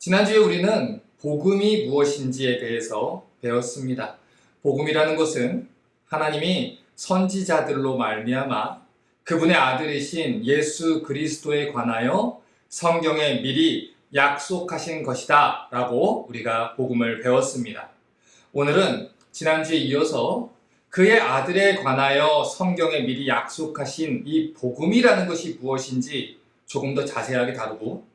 지난주에 우리는 복음이 무엇인지에 대해서 배웠습니다. 복음이라는 것은 하나님이 선지자들로 말미암아 그분의 아들이신 예수 그리스도에 관하여 성경에 미리 약속하신 것이다 라고 우리가 복음을 배웠습니다. 오늘은 지난주에 이어서 그의 아들에 관하여 성경에 미리 약속하신 이 복음이라는 것이 무엇인지 조금 더 자세하게 다루고,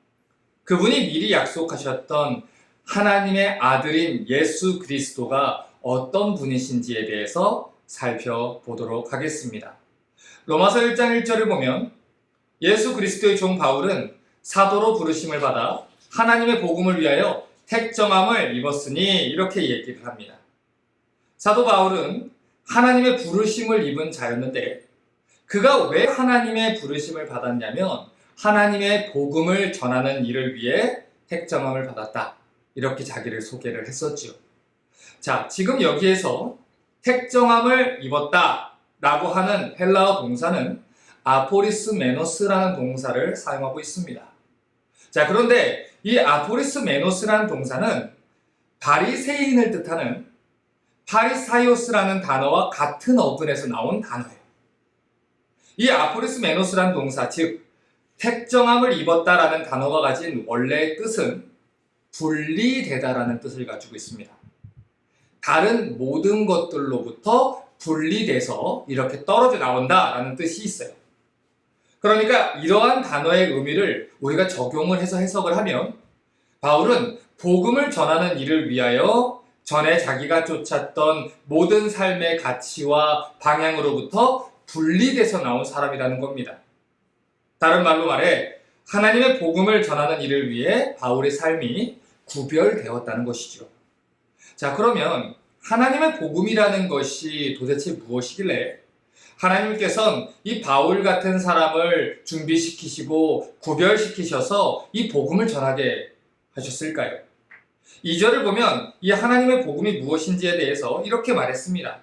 그분이 미리 약속하셨던 하나님의 아들인 예수 그리스도가 어떤 분이신지에 대해서 살펴보도록 하겠습니다. 로마서 1장 1절을 보면 예수 그리스도의 종 바울은 사도로 부르심을 받아 하나님의 복음을 위하여 택정함을 입었으니 이렇게 얘기를 합니다. 사도 바울은 하나님의 부르심을 입은 자였는데, 그가 왜 하나님의 부르심을 받았냐면 하나님의 복음을 전하는 일을 위해 택정함을 받았다, 이렇게 자기를 소개를 했었죠. 자, 지금 여기에서 택정함을 입었다 라고 하는 헬라어 동사는 아포리스메노스라는 동사를 사용하고 있습니다. 자, 그런데 이 아포리스메노스라는 동사는 바리새인을 뜻하는 파리사이오스라는 단어와 같은 어근에서 나온 단어예요. 이 아포리스메노스라는 동사, 즉 택정함을 입었다라는 단어가 가진 원래의 뜻은 분리되다라는 뜻을 가지고 있습니다. 다른 모든 것들로부터 분리돼서 이렇게 떨어져 나온다라는 뜻이 있어요. 그러니까 이러한 단어의 의미를 우리가 적용을 해서 해석을 하면, 바울은 복음을 전하는 일을 위하여 전에 자기가 쫓았던 모든 삶의 가치와 방향으로부터 분리돼서 나온 사람이라는 겁니다. 다른 말로 말해 하나님의 복음을 전하는 일을 위해 바울의 삶이 구별되었다는 것이죠. 자, 그러면 하나님의 복음이라는 것이 도대체 무엇이길래 하나님께서는 이 바울 같은 사람을 준비시키시고 구별시키셔서 이 복음을 전하게 하셨을까요? 2절을 보면 이 하나님의 복음이 무엇인지에 대해서 이렇게 말했습니다.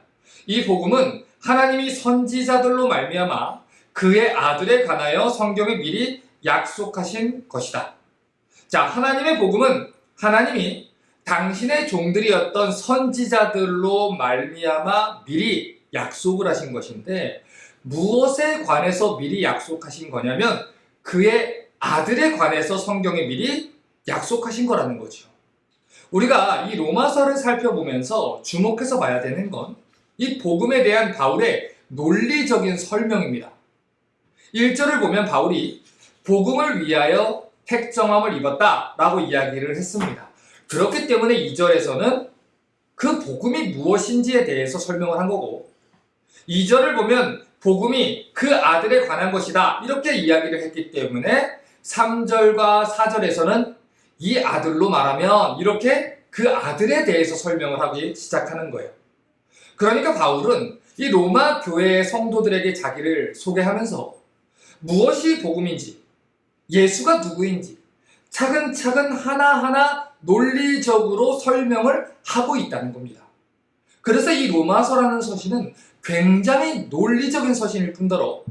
이 복음은 하나님이 선지자들로 말미암아 그의 아들에 관하여 성경에 미리 약속하신 것이다. 자, 하나님의 복음은 하나님이 당신의 종들이었던 선지자들로 말미암아 미리 약속을 하신 것인데, 무엇에 관해서 미리 약속하신 거냐면 그의 아들에 관해서 성경에 미리 약속하신 거라는 거죠. 우리가 이 로마서를 살펴보면서 주목해서 봐야 되는 건 이 복음에 대한 바울의 논리적인 설명입니다. 1절을 보면 바울이 복음을 위하여 택정함을 입었다라고 이야기를 했습니다. 그렇기 때문에 2절에서는 그 복음이 무엇인지에 대해서 설명을 한 거고, 2절을 보면 복음이 그 아들에 관한 것이다, 이렇게 이야기를 했기 때문에 3절과 4절에서는 이 아들로 말하면 이렇게 그 아들에 대해서 설명을 하기 시작하는 거예요. 그러니까 바울은 이 로마 교회의 성도들에게 자기를 소개하면서 무엇이 복음인지, 예수가 누구인지 차근차근 하나하나 논리적으로 설명을 하고 있다는 겁니다. 그래서 이 로마서라는 서신은 굉장히 논리적인 서신일 뿐더러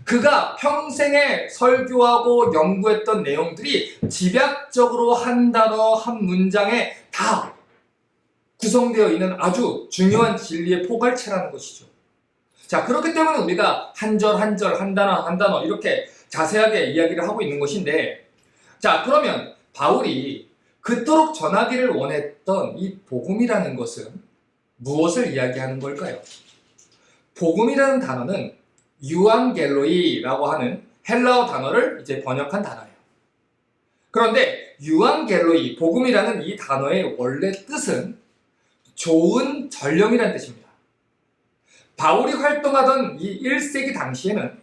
그가 평생에 설교하고 연구했던 내용들이 집약적으로 한 단어 한 문장에 다 구성되어 있는 아주 중요한 진리의 포괄체라는 것이죠. 자, 그렇기 때문에 우리가 한 절 한 절, 한 단어 한 단어 이렇게 자세하게 이야기를 하고 있는 것인데, 자, 그러면 바울이 그토록 전하기를 원했던 이 복음이라는 것은 무엇을 이야기하는 걸까요? 복음이라는 단어는 유앙겔로이라고 하는 헬라어 단어를 이제 번역한 단어예요. 그런데 유앙겔로이, 복음이라는 이 단어의 원래 뜻은 좋은 전령이라는 뜻입니다. 바울이 활동하던 이 1세기 당시에는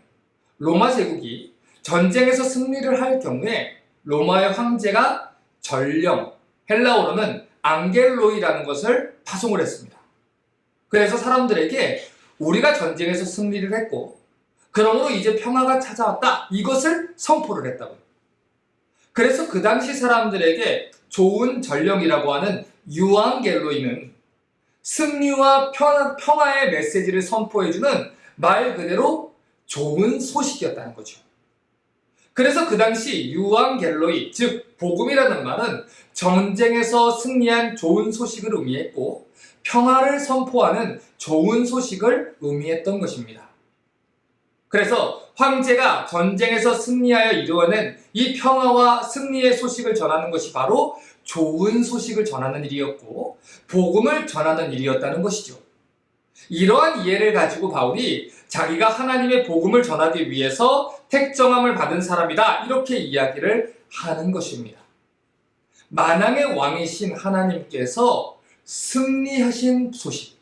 로마 제국이 전쟁에서 승리를 할 경우에 로마의 황제가 전령, 헬라어로는 앙겔로이라는 것을 파송을 했습니다. 그래서 사람들에게 우리가 전쟁에서 승리를 했고 그러므로 이제 평화가 찾아왔다, 이것을 선포를 했다고요. 그래서 그 당시 사람들에게 좋은 전령이라고 하는 유앙겔로이는 승리와 평화의 메시지를 선포해주는 말 그대로 좋은 소식이었다는 거죠. 그래서 그 당시 유앙겔로이, 즉 복음이라는 말은 전쟁에서 승리한 좋은 소식을 의미했고 평화를 선포하는 좋은 소식을 의미했던 것입니다. 그래서 황제가 전쟁에서 승리하여 이루어낸 이 평화와 승리의 소식을 전하는 것이 바로 좋은 소식을 전하는 일이었고 복음을 전하는 일이었다는 것이죠. 이러한 이해를 가지고 바울이 자기가 하나님의 복음을 전하기 위해서 택정함을 받은 사람이다, 이렇게 이야기를 하는 것입니다. 만왕의 왕이신 하나님께서 승리하신 소식,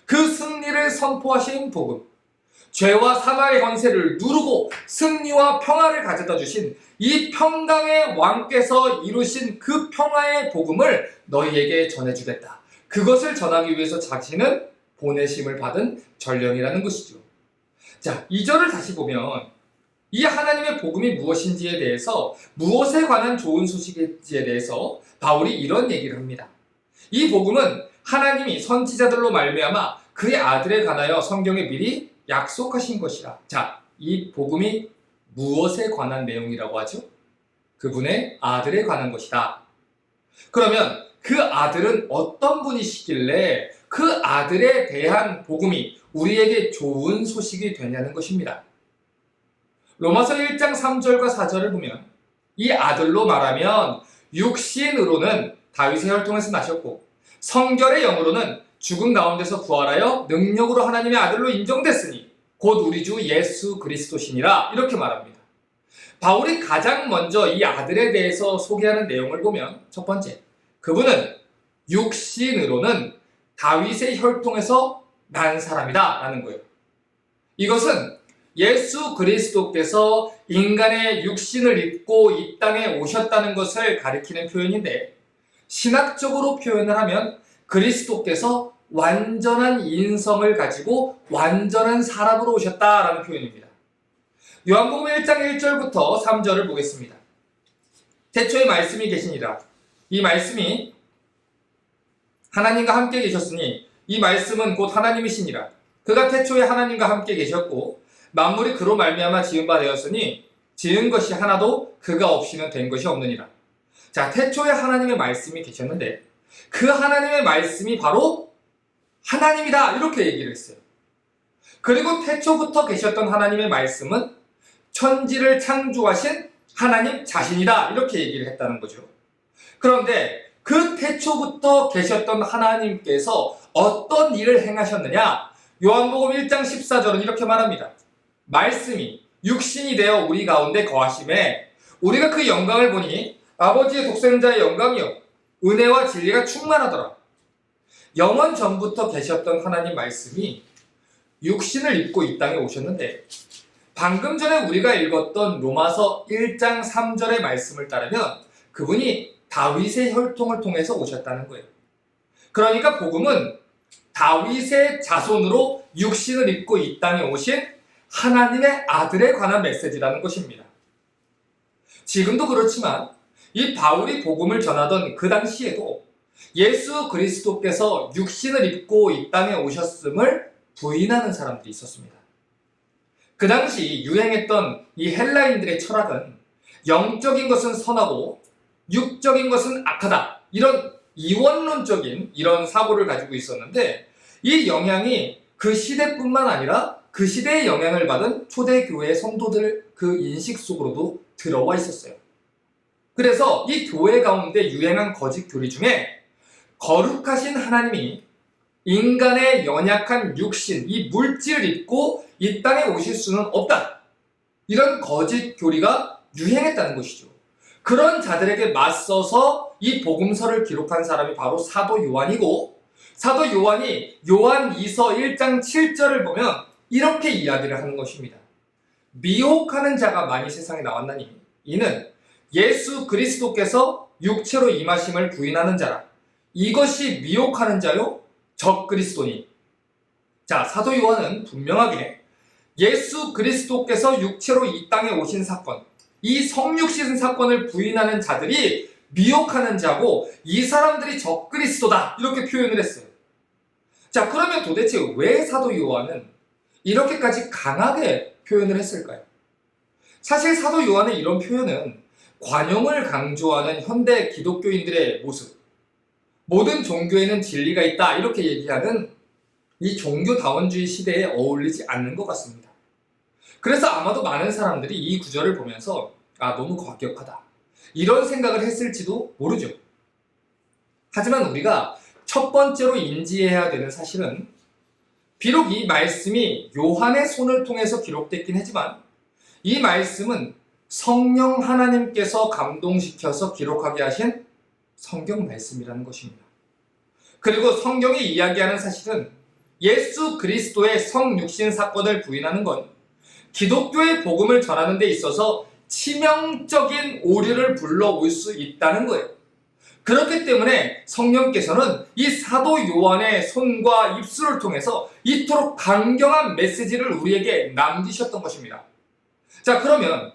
그 승리를 선포하신 복음, 죄와 사망의 권세를 누르고 승리와 평화를 가져다 주신 이 평강의 왕께서 이루신 그 평화의 복음을 너희에게 전해주겠다. 그것을 전하기 위해서 자신은 보내심을 받은 전령이라는 것이죠. 자, 2절을 다시 보면 이 하나님의 복음이 무엇인지에 대해서, 무엇에 관한 좋은 소식인지에 대해서 바울이 이런 얘기를 합니다. 이 복음은 하나님이 선지자들로 말미암아 그의 아들에 관하여 성경에 미리 약속하신 것이라. 자, 이 복음이 무엇에 관한 내용이라고 하죠? 그분의 아들에 관한 것이다. 그러면 그 아들은 어떤 분이시길래 그 아들에 대한 복음이 우리에게 좋은 소식이 되냐는 것입니다. 로마서 1장 3절과 4절을 보면 이 아들로 말하면 육신으로는 다윗의 혈통에서 나셨고 성결의 영으로는 죽은 가운데서 부활하여 능력으로 하나님의 아들로 인정됐으니 곧 우리 주 예수 그리스도시니라, 이렇게 말합니다. 바울이 가장 먼저 이 아들에 대해서 소개하는 내용을 보면 첫 번째, 그분은 육신으로는 다윗의 혈통에서 난 사람이다 라는 거예요. 이것은 예수 그리스도께서 인간의 육신을 입고 이 땅에 오셨다는 것을 가리키는 표현인데, 신학적으로 표현을 하면 그리스도께서 완전한 인성을 가지고 완전한 사람으로 오셨다라는 표현입니다. 요한복음 1장 1절부터 3절을 보겠습니다. 태초에 말씀이 계시니라. 이 말씀이 하나님과 함께 계셨으니 이 말씀은 곧 하나님이시니라. 그가 태초에 하나님과 함께 계셨고 만물이 그로 말미암아 지은 바 되었으니 지은 것이 하나도 그가 없이는 된 것이 없느니라. 자, 태초에 하나님의 말씀이 계셨는데 그 하나님의 말씀이 바로 하나님이다, 이렇게 얘기를 했어요. 그리고 태초부터 계셨던 하나님의 말씀은 천지를 창조하신 하나님 자신이다, 이렇게 얘기를 했다는 거죠. 그런데 그 태초부터 계셨던 하나님께서 어떤 일을 행하셨느냐? 요한복음 1장 14절은 이렇게 말합니다. 말씀이 육신이 되어 우리 가운데 거하심에 우리가 그 영광을 보니 아버지의 독생자의 영광이요 은혜와 진리가 충만하더라. 영원 전부터 계셨던 하나님 말씀이 육신을 입고 이 땅에 오셨는데, 방금 전에 우리가 읽었던 로마서 1장 3절의 말씀을 따르면 그분이 다윗의 혈통을 통해서 오셨다는 거예요. 그러니까 복음은 다윗의 자손으로 육신을 입고 이 땅에 오신 하나님의 아들에 관한 메시지라는 것입니다. 지금도 그렇지만 이 바울이 복음을 전하던 그 당시에도 예수 그리스도께서 육신을 입고 이 땅에 오셨음을 부인하는 사람들이 있었습니다. 그 당시 유행했던 이 헬라인들의 철학은 영적인 것은 선하고 육적인 것은 악하다, 이런 이원론적인 이런 사고를 가지고 있었는데, 이 영향이 그 시대뿐만 아니라 그 시대의 영향을 받은 초대교회 성도들 그 인식 속으로도 들어와 있었어요. 그래서 이 교회 가운데 유행한 거짓 교리 중에 거룩하신 하나님이 인간의 연약한 육신, 이 물질을 입고 이 땅에 오실 수는 없다, 이런 거짓 교리가 유행했다는 것이죠. 그런 자들에게 맞서서 이 복음서를 기록한 사람이 바로 사도 요한이고, 사도 요한이 요한 2서 1장 7절을 보면 이렇게 이야기를 하는 것입니다. 미혹하는 자가 많이 세상에 나왔나니 이는 예수 그리스도께서 육체로 임하심을 부인하는 자라. 이것이 미혹하는 자요 적그리스도니. 자, 사도 요한은 분명하게 예수 그리스도께서 육체로 이 땅에 오신 사건, 이 성육신 사건을 부인하는 자들이 미혹하는 자고 이 사람들이 적그리스도다, 이렇게 표현을 했어요. 자, 그러면 도대체 왜 사도 요한은 이렇게까지 강하게 표현을 했을까요? 사실 사도 요한의 이런 표현은 관용을 강조하는 현대 기독교인들의 모습, 모든 종교에는 진리가 있다 이렇게 얘기하는 이 종교다원주의 시대에 어울리지 않는 것 같습니다. 그래서 아마도 많은 사람들이 이 구절을 보면서 너무 과격하다 이런 생각을 했을지도 모르죠. 하지만 우리가 첫 번째로 인지해야 되는 사실은 비록 이 말씀이 요한의 손을 통해서 기록됐긴 하지만 이 말씀은 성령 하나님께서 감동시켜서 기록하게 하신 성경 말씀이라는 것입니다. 그리고 성경이 이야기하는 사실은 예수 그리스도의 성육신 사건을 부인하는 건 기독교의 복음을 전하는 데 있어서 치명적인 오류를 불러올 수 있다는 거예요. 그렇기 때문에 성령께서는 이 사도 요한의 손과 입술을 통해서 이토록 강경한 메시지를 우리에게 남기셨던 것입니다. 자, 그러면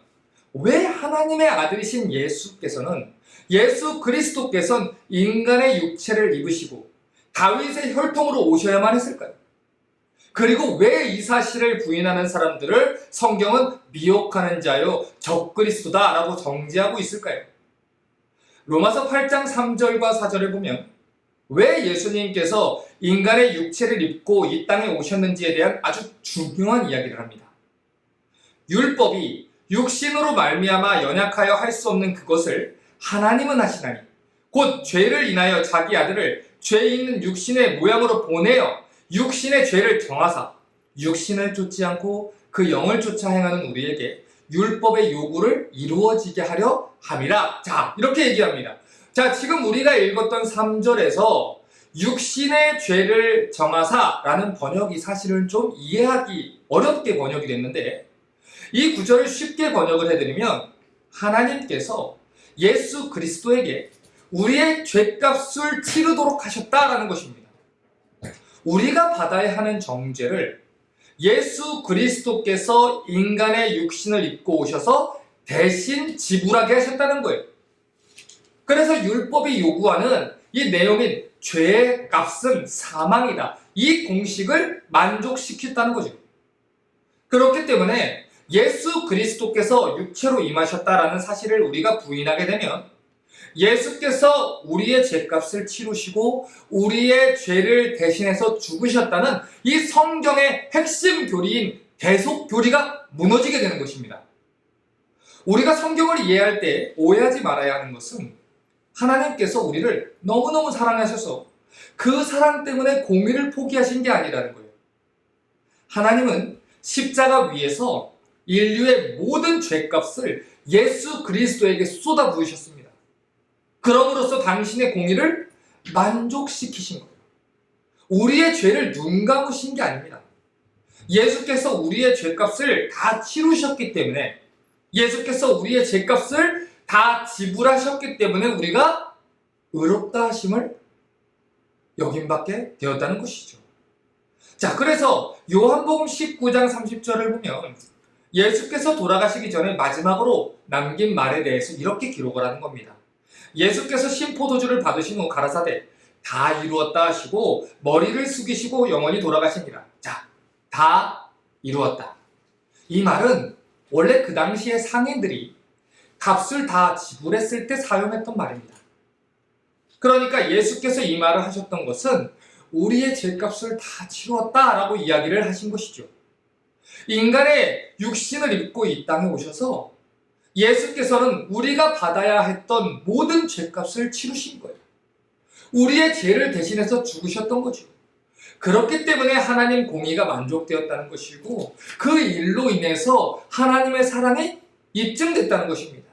왜 하나님의 아들이신 예수 그리스도께서는 인간의 육체를 입으시고 다윗의 혈통으로 오셔야만 했을까요? 그리고 왜 이 사실을 부인하는 사람들을 성경은 미혹하는 자요 적그리스도다 라고 정죄하고 있을까요? 로마서 8장 3절과 4절에 보면 왜 예수님께서 인간의 육체를 입고 이 땅에 오셨는지에 대한 아주 중요한 이야기를 합니다. 율법이 육신으로 말미암아 연약하여 할 수 없는 그것을 하나님은 하시나니 곧 죄를 인하여 자기 아들을 죄 있는 육신의 모양으로 보내어 육신의 죄를 정하사 육신을 쫓지 않고 그 영을 쫓아 행하는 우리에게 율법의 요구를 이루어지게 하려 함이라. 자, 이렇게 얘기합니다. 자, 지금 우리가 읽었던 3절에서 육신의 죄를 정하사 라는 번역이 사실은 좀 이해하기 어렵게 번역이 됐는데 이 구절을 쉽게 번역을 해드리면 하나님께서 예수 그리스도에게 우리의 죄값을 치르도록 하셨다라는 것입니다. 우리가 받아야 하는 정죄를 예수 그리스도께서 인간의 육신을 입고 오셔서 대신 지불하게 하셨다는 거예요. 그래서 율법이 요구하는 이 내용인 죄의 값은 사망이다. 이 공식을 만족시켰다는 거죠. 그렇기 때문에 예수 그리스도께서 육체로 임하셨다라는 사실을 우리가 부인하게 되면 예수께서 우리의 죄값을 치르시고 우리의 죄를 대신해서 죽으셨다는 이 성경의 핵심 교리인 대속 교리가 무너지게 되는 것입니다. 우리가 성경을 이해할 때 오해하지 말아야 하는 것은 하나님께서 우리를 너무너무 사랑하셔서 그 사랑 때문에 공의를 포기하신 게 아니라는 거예요. 하나님은 십자가 위에서 인류의 모든 죄값을 예수 그리스도에게 쏟아 부으셨습니다. 그럼으로써 당신의 공의를 만족시키신 거예요. 우리의 죄를 눈 감으신 게 아닙니다. 예수께서 우리의 죄값을 다 치르셨기 때문에 예수께서 우리의 죄값을 다 지불하셨기 때문에 우리가 의롭다 하심을 여김받게 되었다는 것이죠. 자, 그래서 요한복음 19장 30절을 보면 예수께서 돌아가시기 전에 마지막으로 남긴 말에 대해서 이렇게 기록을 하는 겁니다. 예수께서 신포도주를 받으신 후 가라사대 다 이루었다 하시고 머리를 숙이시고 영원히 돌아가시니라. 자, 다 이루었다. 이 말은 원래 그 당시에 상인들이 값을 다 지불했을 때 사용했던 말입니다. 그러니까 예수께서 이 말을 하셨던 것은 우리의 죄값을 다 치루었다라고 이야기를 하신 것이죠. 인간의 육신을 입고 이 땅에 오셔서 예수께서는 우리가 받아야 했던 모든 죄값을 치르신 거예요. 우리의 죄를 대신해서 죽으셨던 거죠. 그렇기 때문에 하나님 공의가 만족되었다는 것이고 그 일로 인해서 하나님의 사랑이 입증됐다는 것입니다.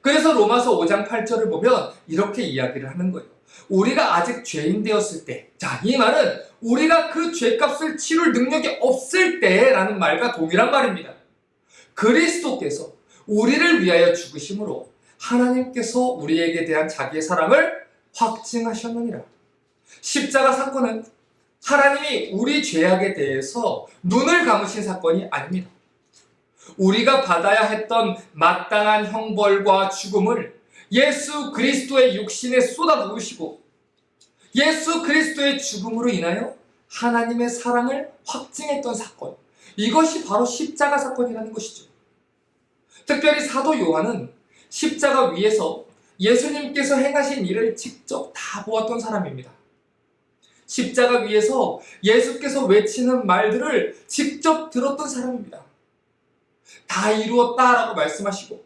그래서 로마서 5장 8절을 보면 이렇게 이야기를 하는 거예요. 우리가 아직 죄인 되었을 때, 자, 이 말은 우리가 그 죄값을 치룰 능력이 없을 때라는 말과 동일한 말입니다. 그리스도께서 우리를 위하여 죽으심으로 하나님께서 우리에게 대한 자기의 사랑을 확증하셨느니라. 십자가 사건은 하나님이 우리 죄악에 대해서 눈을 감으신 사건이 아닙니다. 우리가 받아야 했던 마땅한 형벌과 죽음을 예수 그리스도의 육신에 쏟아부으시고 예수 그리스도의 죽음으로 인하여 하나님의 사랑을 확증했던 사건, 이것이 바로 십자가 사건이라는 것이죠. 특별히 사도 요한은 십자가 위에서 예수님께서 행하신 일을 직접 다 보았던 사람입니다. 십자가 위에서 예수께서 외치는 말들을 직접 들었던 사람입니다. 다 이루었다라고 말씀하시고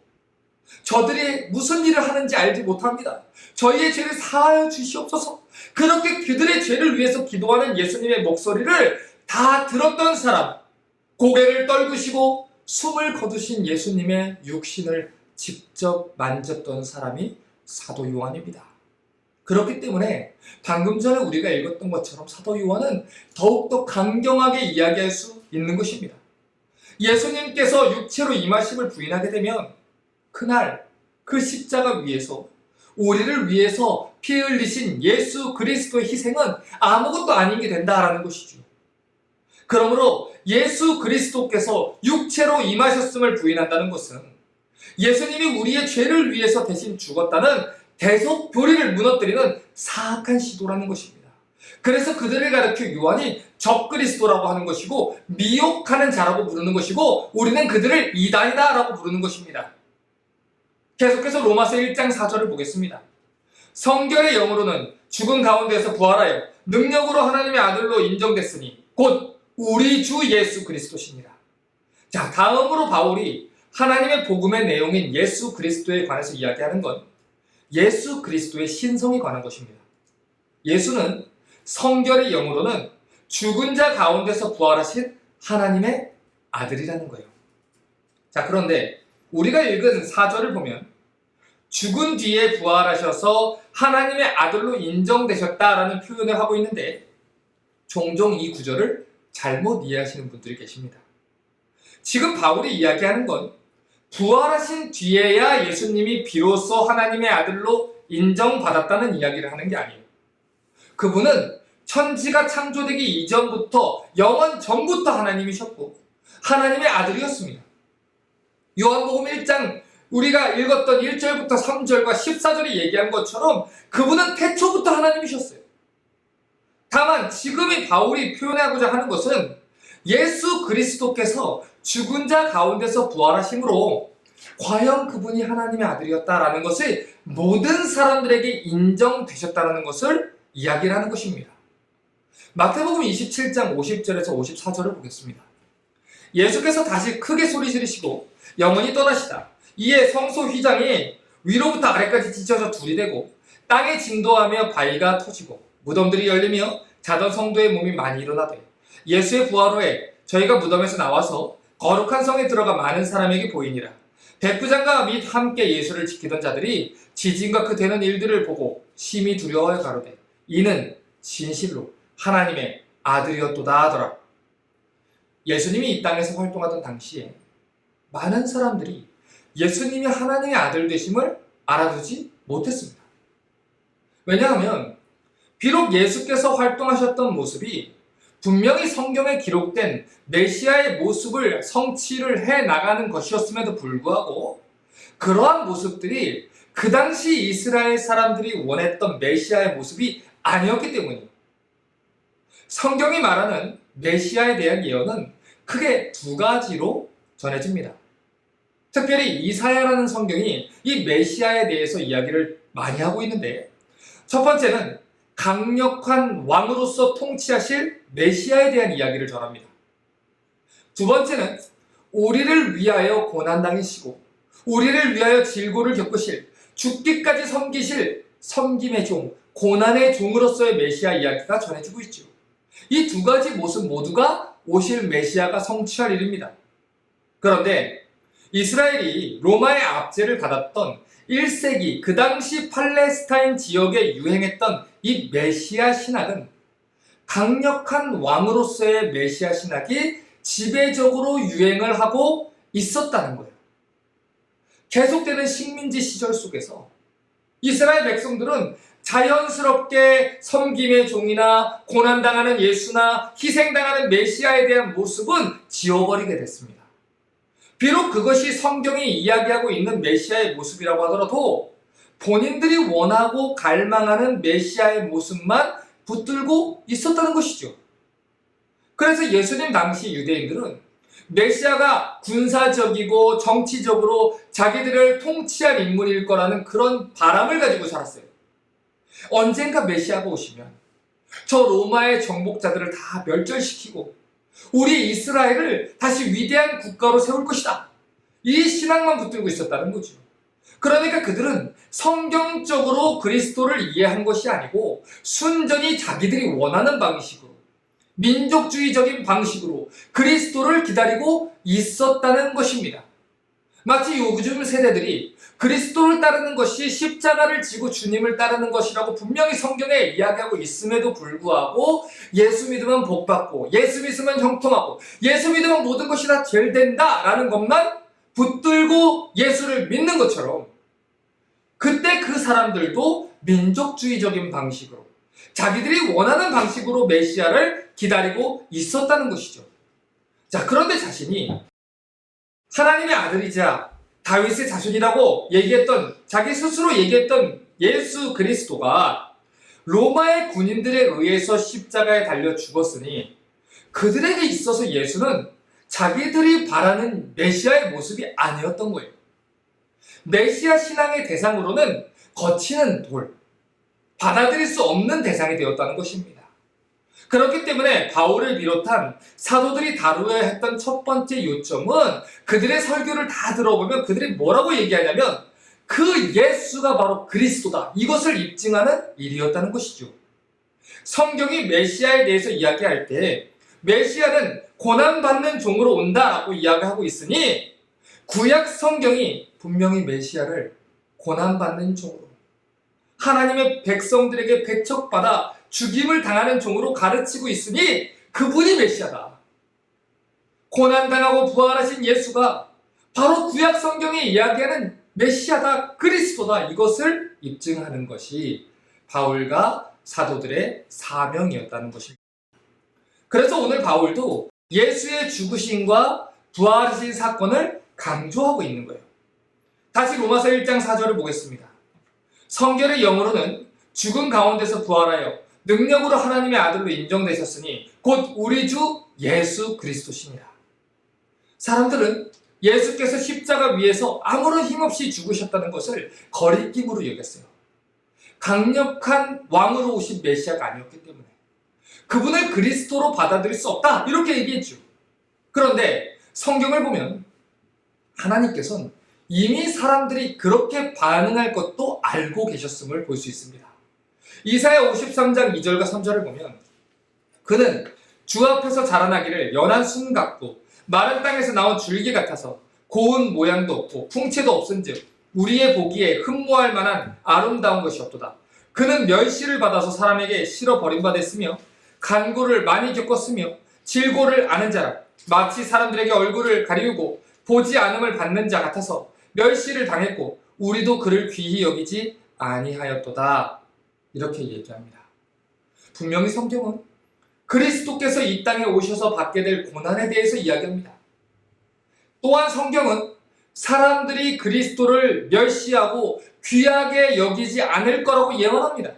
저들이 무슨 일을 하는지 알지 못합니다. 저희의 죄를 사하여 주시옵소서. 그렇게 그들의 죄를 위해서 기도하는 예수님의 목소리를 다 들었던 사람, 고개를 떨구시고 숨을 거두신 예수님의 육신을 직접 만졌던 사람이 사도 요한입니다. 그렇기 때문에 방금 전에 우리가 읽었던 것처럼 사도 요한은 더욱더 강경하게 이야기할 수 있는 것입니다. 예수님께서 육체로 임하심을 부인하게 되면 그날 그 십자가 위에서 우리를 위해서 피 흘리신 예수 그리스도의 희생은 아무것도 아닌 게 된다라는 것이죠. 그러므로 예수 그리스도께서 육체로 임하셨음을 부인한다는 것은 예수님이 우리의 죄를 위해서 대신 죽었다는 대속 교리를 무너뜨리는 사악한 시도라는 것입니다. 그래서 그들을 가르쳐 요한이 적그리스도라고 하는 것이고 미혹하는 자라고 부르는 것이고 우리는 그들을 이단이다 라고 부르는 것입니다. 계속해서 로마서 1장 4절을 보겠습니다. 성결의 영으로는 죽은 가운데서 부활하여 능력으로 하나님의 아들로 인정됐으니 곧 우리 주 예수 그리스도십니다. 자, 다음으로 바울이 하나님의 복음의 내용인 예수 그리스도에 관해서 이야기하는 건 예수 그리스도의 신성에 관한 것입니다. 예수는 성결의 영으로는 죽은 자 가운데서 부활하신 하나님의 아들이라는 거예요. 자, 그런데 우리가 읽은 4절을 보면 죽은 뒤에 부활하셔서 하나님의 아들로 인정되셨다라는 표현을 하고 있는데 종종 이 구절을 잘못 이해하시는 분들이 계십니다. 지금 바울이 이야기하는 건 부활하신 뒤에야 예수님이 비로소 하나님의 아들로 인정받았다는 이야기를 하는 게 아니에요. 그분은 천지가 창조되기 이전부터 영원 전부터 하나님이셨고 하나님의 아들이었습니다. 요한복음 1장 우리가 읽었던 1절부터 3절과 14절이 얘기한 것처럼 그분은 태초부터 하나님이셨어요. 다만 지금이 바울이 표현하고자 하는 것은 예수 그리스도께서 죽은 자 가운데서 부활하심으로 과연 그분이 하나님의 아들이었다라는 것을 모든 사람들에게 인정되셨다는 것을 이야기를 하는 것입니다. 마태복음 27장 50절에서 54절을 보겠습니다. 예수께서 다시 크게 소리 지르시고 영원히 떠나시다. 이에 성소 휘장이 위로부터 아래까지 찢어져 둘이 되고 땅에 진도하며 바위가 터지고 무덤들이 열리며 자던 성도의 몸이 많이 일어나되 예수의 부활 후에 저희가 무덤에서 나와서 거룩한 성에 들어가 많은 사람에게 보이니라. 백부장과 및 함께 예수를 지키던 자들이 지진과 그 되는 일들을 보고 심히 두려워하여 가로되 이는 진실로 하나님의 아들이었도다 하더라. 예수님이 이 땅에서 활동하던 당시에 많은 사람들이 예수님이 하나님의 아들 되심을 알아두지 못했습니다. 왜냐하면 비록 예수께서 활동하셨던 모습이 분명히 성경에 기록된 메시아의 모습을 성취를 해나가는 것이었음에도 불구하고 그러한 모습들이 그 당시 이스라엘 사람들이 원했던 메시아의 모습이 아니었기 때문이에요. 성경이 말하는 메시아에 대한 예언은 크게 두 가지로 전해집니다. 특별히 이사야라는 성경이 이 메시아에 대해서 이야기를 많이 하고 있는데 첫 번째는 강력한 왕으로서 통치하실 메시아에 대한 이야기를 전합니다. 두 번째는 우리를 위하여 고난당하시고 우리를 위하여 질고를 겪으실 죽기까지 섬기실 섬김의 종, 고난의 종으로서의 메시아 이야기가 전해지고 있죠. 이 두 가지 모습 모두가 오실 메시아가 성취할 일입니다. 그런데 이스라엘이 로마의 압제를 받았던 1세기 그 당시 팔레스타인 지역에 유행했던 이 메시아 신학은 강력한 왕으로서의 메시아 신학이 지배적으로 유행을 하고 있었다는 거예요. 계속되는 식민지 시절 속에서 이스라엘 백성들은 자연스럽게 섬김의 종이나 고난당하는 예수나 희생당하는 메시아에 대한 모습은 지워버리게 됐습니다. 비록 그것이 성경이 이야기하고 있는 메시아의 모습이라고 하더라도 본인들이 원하고 갈망하는 메시아의 모습만 붙들고 있었다는 것이죠. 그래서 예수님 당시 유대인들은 메시아가 군사적이고 정치적으로 자기들을 통치할 인물일 거라는 그런 바람을 가지고 살았어요. 언젠가 메시아가 오시면 저 로마의 정복자들을 다 멸절시키고 우리 이스라엘을 다시 위대한 국가로 세울 것이다. 이 신앙만 붙들고 있었다는 거죠. 그러니까 그들은 성경적으로 그리스도를 이해한 것이 아니고 순전히 자기들이 원하는 방식으로, 민족주의적인 방식으로 그리스도를 기다리고 있었다는 것입니다. 마치 요즘 세대들이 그리스도를 따르는 것이 십자가를 지고 주님을 따르는 것이라고 분명히 성경에 이야기하고 있음에도 불구하고 예수 믿으면 복받고, 예수 믿으면 형통하고, 예수 믿으면 모든 것이 다 잘 된다라는 것만 붙들고 예수를 믿는 것처럼, 그때 그 사람들도 민족주의적인 방식으로 자기들이 원하는 방식으로 메시아를 기다리고 있었다는 것이죠. 자, 그런데 자신이 하나님의 아들이자 다윗의 자손이라고 얘기했던, 자기 스스로 얘기했던 예수 그리스도가 로마의 군인들에 의해서 십자가에 달려 죽었으니 그들에게 있어서 예수는 자기들이 바라는 메시아의 모습이 아니었던 거예요. 메시아 신앙의 대상으로는 거치는 돌, 받아들일 수 없는 대상이 되었다는 것입니다. 그렇기 때문에 바울을 비롯한 사도들이 다루어야 했던 첫 번째 요점은, 그들의 설교를 다 들어보면 그들이 뭐라고 얘기하냐면 그 예수가 바로 그리스도다, 이것을 입증하는 일이었다는 것이죠. 성경이 메시아에 대해서 이야기할 때 메시아는 고난받는 종으로 온다라고 이야기하고 있으니 구약 성경이 분명히 메시아를 고난받는 종으로, 하나님의 백성들에게 배척받아 죽임을 당하는 종으로 가르치고 있으니 그분이 메시아다. 고난당하고 부활하신 예수가 바로 구약 성경이 이야기하는 메시아다, 그리스도다, 이것을 입증하는 것이 바울과 사도들의 사명이었다는 것입니다. 그래서 오늘 바울도 예수의 죽으심과 부활하신 사건을 강조하고 있는 거예요. 다시 로마서 1장 4절을 보겠습니다. 성결의 영으로는 죽은 가운데서 부활하여 능력으로 하나님의 아들로 인정되셨으니 곧 우리 주 예수 그리스도시니라. 사람들은 예수께서 십자가 위에서 아무런 힘없이 죽으셨다는 것을 거리낌으로 여겼어요. 강력한 왕으로 오신 메시아가 아니었기 때문에 그분을 그리스도로 받아들일 수 없다, 이렇게 얘기했죠. 그런데 성경을 보면 하나님께서는 이미 사람들이 그렇게 반응할 것도 알고 계셨음을 볼 수 있습니다. 이사야 53장 2절과 3절을 보면 그는 주 앞에서 자라나기를 연한 순 같고 마른 땅에서 나온 줄기 같아서 고운 모양도 없고 풍채도 없은즉 우리의 보기에 흠모할 만한 아름다운 것이 없도다. 그는 멸시를 받아서 사람에게 실어 버림받았으며 간고를 많이 겪었으며 질고를 아는 자라, 마치 사람들에게 얼굴을 가리우고 보지 않음을 받는 자 같아서 멸시를 당했고 우리도 그를 귀히 여기지 아니하였도다, 이렇게 얘기합니다. 분명히 성경은 그리스도께서 이 땅에 오셔서 받게 될 고난에 대해서 이야기합니다. 또한 성경은 사람들이 그리스도를 멸시하고 귀하게 여기지 않을 거라고 예언합니다.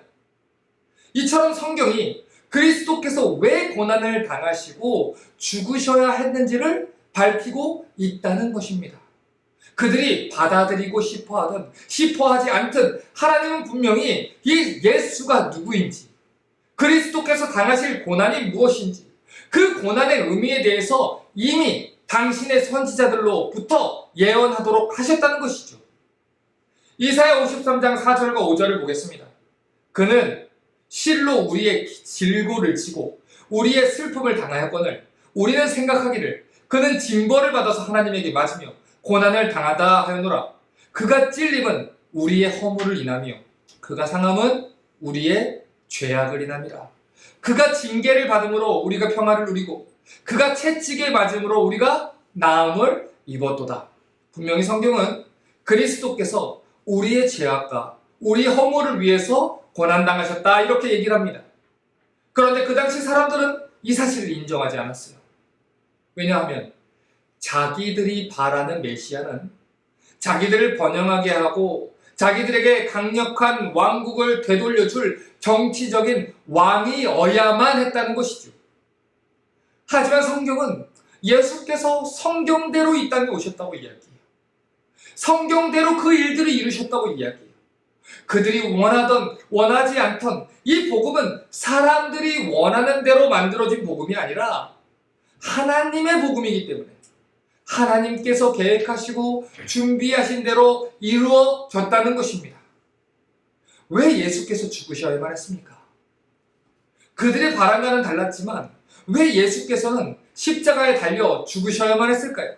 이처럼 성경이 그리스도께서 왜 고난을 당하시고 죽으셔야 했는지를 밝히고 있다는 것입니다. 그들이 받아들이고 싶어하든 싶어하지 않든 하나님은 분명히 이 예수가 누구인지, 그리스도께서 당하실 고난이 무엇인지, 그 고난의 의미에 대해서 이미 당신의 선지자들로부터 예언하도록 하셨다는 것이죠. 이사야 53장 4절과 5절을 보겠습니다. 그는 실로 우리의 질고를 치고 우리의 슬픔을 당하였거늘 우리는 생각하기를 그는 징벌을 받아서 하나님에게 맞으며 고난을 당하다 하였노라. 그가 찔림은 우리의 허물을 인하며 그가 상함은 우리의 죄악을 인함이라. 그가 징계를 받음으로 우리가 평화를 누리고 그가 채찍에 맞음으로 우리가 나음을 입었도다. 분명히 성경은 그리스도께서 우리의 죄악과 우리 허물을 위해서 고난당하셨다, 이렇게 얘기를 합니다. 그런데 그 당시 사람들은 이 사실을 인정하지 않았어요. 왜냐하면 자기들이 바라는 메시아는 자기들을 번영하게 하고 자기들에게 강력한 왕국을 되돌려줄 정치적인 왕이어야만 했다는 것이죠. 하지만 성경은 예수께서 성경대로 이 땅에 오셨다고 이야기해요. 성경대로 그 일들을 이루셨다고 이야기해요. 그들이 원하던 원하지 않던 이 복음은 사람들이 원하는 대로 만들어진 복음이 아니라 하나님의 복음이기 때문에 하나님께서 계획하시고 준비하신 대로 이루어졌다는 것입니다. 왜 예수께서 죽으셔야만 했습니까? 그들의 바람과는 달랐지만 왜 예수께서는 십자가에 달려 죽으셔야만 했을까요?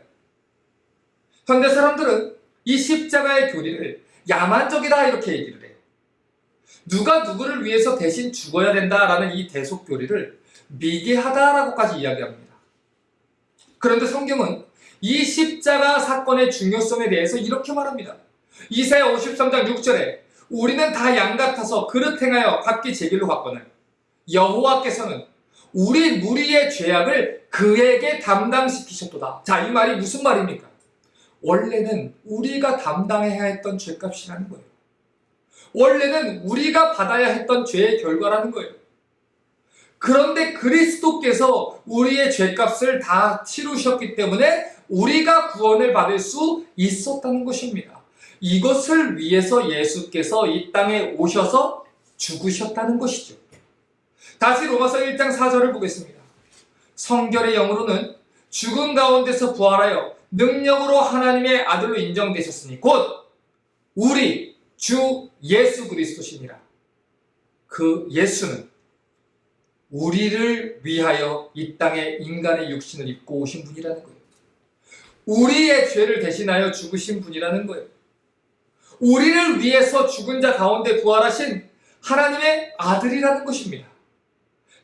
현대 사람들은 이 십자가의 교리를 야만적이다 이렇게 얘기를 해요. 누가 누구를 위해서 대신 죽어야 된다라는 이 대속 교리를 미개하다라고까지 이야기합니다. 그런데 성경은 이 십자가 사건의 중요성에 대해서 이렇게 말합니다. 이사야 53장 6절에 우리는 다 양 같아서 그릇 행하여 각기 제 길로 갔거늘 여호와께서는 우리 무리의 죄악을 그에게 담당시키셨도다. 자, 이 말이 무슨 말입니까? 원래는 우리가 담당해야 했던 죄값이라는 거예요. 원래는 우리가 받아야 했던 죄의 결과라는 거예요. 그런데 그리스도께서 우리의 죄값을 다 치르셨기 때문에 우리가 구원을 받을 수 있었다는 것입니다. 이것을 위해서 예수께서 이 땅에 오셔서 죽으셨다는 것이죠. 다시 로마서 1장 4절을 보겠습니다. 성결의 영으로는 죽음 가운데서 부활하여 능력으로 하나님의 아들로 인정되셨으니 곧 우리 주 예수 그리스도시니라. 그 예수는 우리를 위하여 이 땅에 인간의 육신을 입고 오신 분이라는 거예요. 우리의 죄를 대신하여 죽으신 분이라는 거예요. 우리를 위해서 죽은 자 가운데 부활하신 하나님의 아들이라는 것입니다.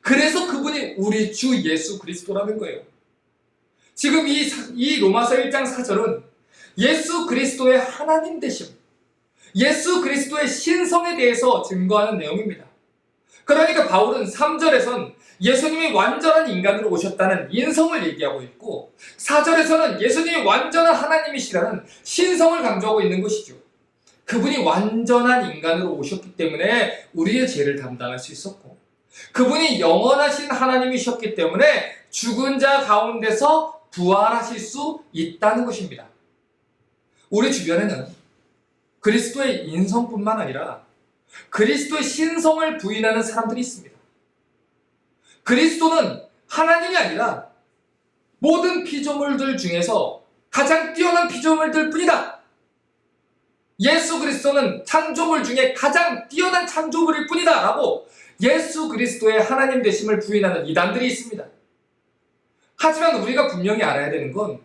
그래서 그분이 우리 주 예수 그리스도라는 거예요. 지금 이 로마서 1장 4절은 예수 그리스도의 하나님 되심, 예수 그리스도의 신성에 대해서 증거하는 내용입니다. 그러니까 바울은 3절에선 예수님이 완전한 인간으로 오셨다는 인성을 얘기하고 있고 4절에서는 예수님이 완전한 하나님이시라는 신성을 강조하고 있는 것이죠. 그분이 완전한 인간으로 오셨기 때문에 우리의 죄를 담당할 수 있었고 그분이 영원하신 하나님이셨기 때문에 죽은 자 가운데서 부활하실 수 있다는 것입니다. 우리 주변에는 그리스도의 인성뿐만 아니라 그리스도의 신성을 부인하는 사람들이 있습니다. 그리스도는 하나님이 아니라 모든 피조물들 중에서 가장 뛰어난 피조물들 뿐이다. 예수 그리스도는 창조물 중에 가장 뛰어난 창조물일 뿐이다 라고 예수 그리스도의 하나님 되심을 부인하는 이단들이 있습니다. 하지만 우리가 분명히 알아야 되는 건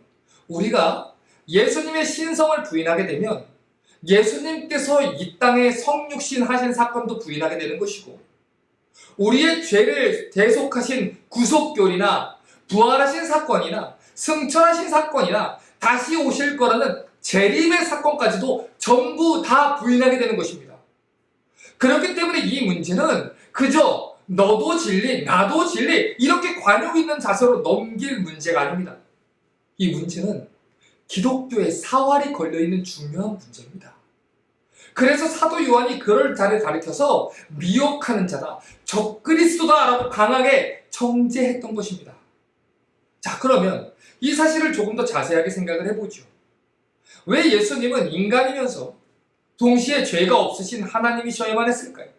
우리가 예수님의 신성을 부인하게 되면 예수님께서 이 땅에 성육신 하신 사건도 부인하게 되는 것이고 우리의 죄를 대속하신 구속교리나 부활하신 사건이나 승천하신 사건이나 다시 오실 거라는 재림의 사건까지도 전부 다 부인하게 되는 것입니다. 그렇기 때문에 이 문제는 그저 너도 진리, 나도 진리 이렇게 관용 있는 자세로 넘길 문제가 아닙니다. 이 문제는 기독교의 사활이 걸려있는 중요한 문제입니다. 그래서 사도 요한이 그럴 자를 가리켜서 미혹하는 자다, 적그리스도다 라고 강하게 정죄했던 것입니다. 자, 그러면 이 사실을 조금 더 자세하게 생각을 해보죠. 왜 예수님은 인간이면서 동시에 죄가 없으신 하나님이셔야만 했을까요?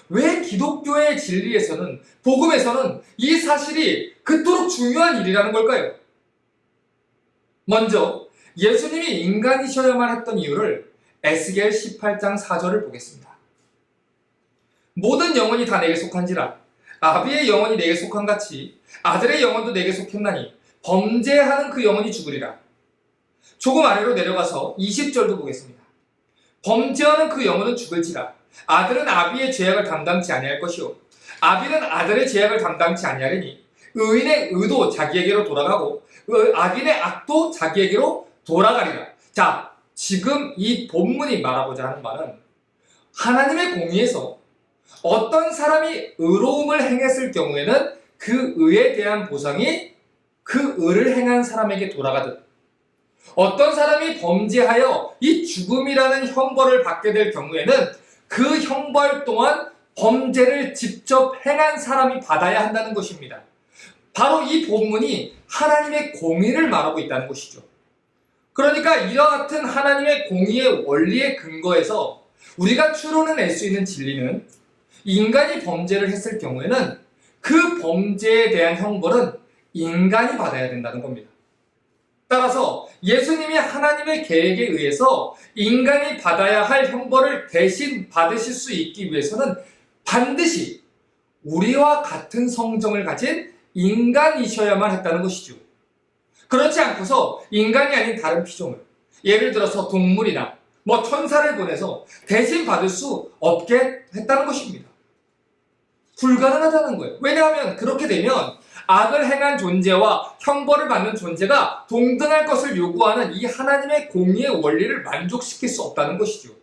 왜 기독교의 진리에서는, 복음에서는 이 사실이 그토록 중요한 일이라는 걸까요? 먼저 예수님이 인간이셔야만 했던 이유를 에스겔 18장 4절을 보겠습니다. 모든 영혼이 다 내게 속한지라 아비의 영혼이 내게 속한 같이 아들의 영혼도 내게 속했나니 범죄하는 그 영혼이 죽으리라. 조금 아래로 내려가서 20절도 보겠습니다. 범죄하는 그 영혼은 죽을지라 아들은 아비의 죄악을 담당치 아니할 것이요 아비는 아들의 죄악을 담당치 아니하리니 의인의 의도 자기에게로 돌아가고 악인의 악도 자기에게로 돌아가리라. 자, 지금 이 본문이 말하고자 하는 말은 하나님의 공의에서 어떤 사람이 의로움을 행했을 경우에는 그 의에 대한 보상이 그 의를 행한 사람에게 돌아가듯 어떤 사람이 범죄하여 이 죽음이라는 형벌을 받게 될 경우에는 그 형벌 또한 범죄를 직접 행한 사람이 받아야 한다는 것입니다. 바로 이 본문이 하나님의 공의를 말하고 있다는 것이죠. 그러니까 이와 같은 하나님의 공의의 원리에 근거해서 우리가 추론해낼 수 있는 진리는 인간이 범죄를 했을 경우에는 그 범죄에 대한 형벌은 인간이 받아야 된다는 겁니다. 따라서 예수님이 하나님의 계획에 의해서 인간이 받아야 할 형벌을 대신 받으실 수 있기 위해서는 반드시 우리와 같은 성정을 가진 인간이셔야만 했다는 것이죠. 그렇지 않고서 인간이 아닌 다른 피조물, 예를 들어서 동물이나 천사를 보내서 대신 받을 수 없게 했다는 것입니다. 불가능하다는 거예요. 왜냐하면 그렇게 되면 악을 행한 존재와 형벌을 받는 존재가 동등할 것을 요구하는 이 하나님의 공의의 원리를 만족시킬 수 없다는 것이죠.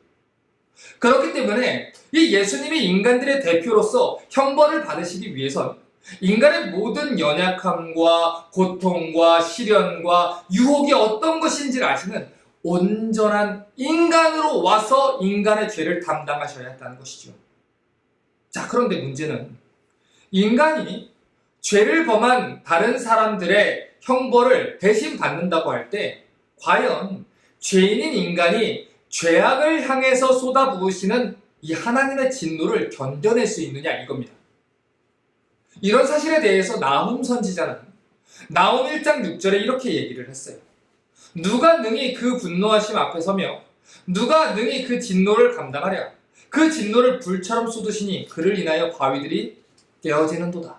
그렇기 때문에 이 예수님이 인간들의 대표로서 형벌을 받으시기 위해선 인간의 모든 연약함과 고통과 시련과 유혹이 어떤 것인지를 아시는 온전한 인간으로 와서 인간의 죄를 담당하셔야 했다는 것이죠. 자, 그런데 문제는 인간이 죄를 범한 다른 사람들의 형벌을 대신 받는다고 할 때 과연 죄인인 인간이 죄악을 향해서 쏟아부으시는 이 하나님의 진노를 견뎌낼 수 있느냐 이겁니다. 이런 사실에 대해서 나훔 선지자는 나훔 1장 6절에 이렇게 얘기를 했어요. 누가 능히 그 분노하심 앞에 서며 누가 능히 그 진노를 감당하랴. 그 진노를 불처럼 쏟으시니 그를 인하여 바위들이 깨어지는도다.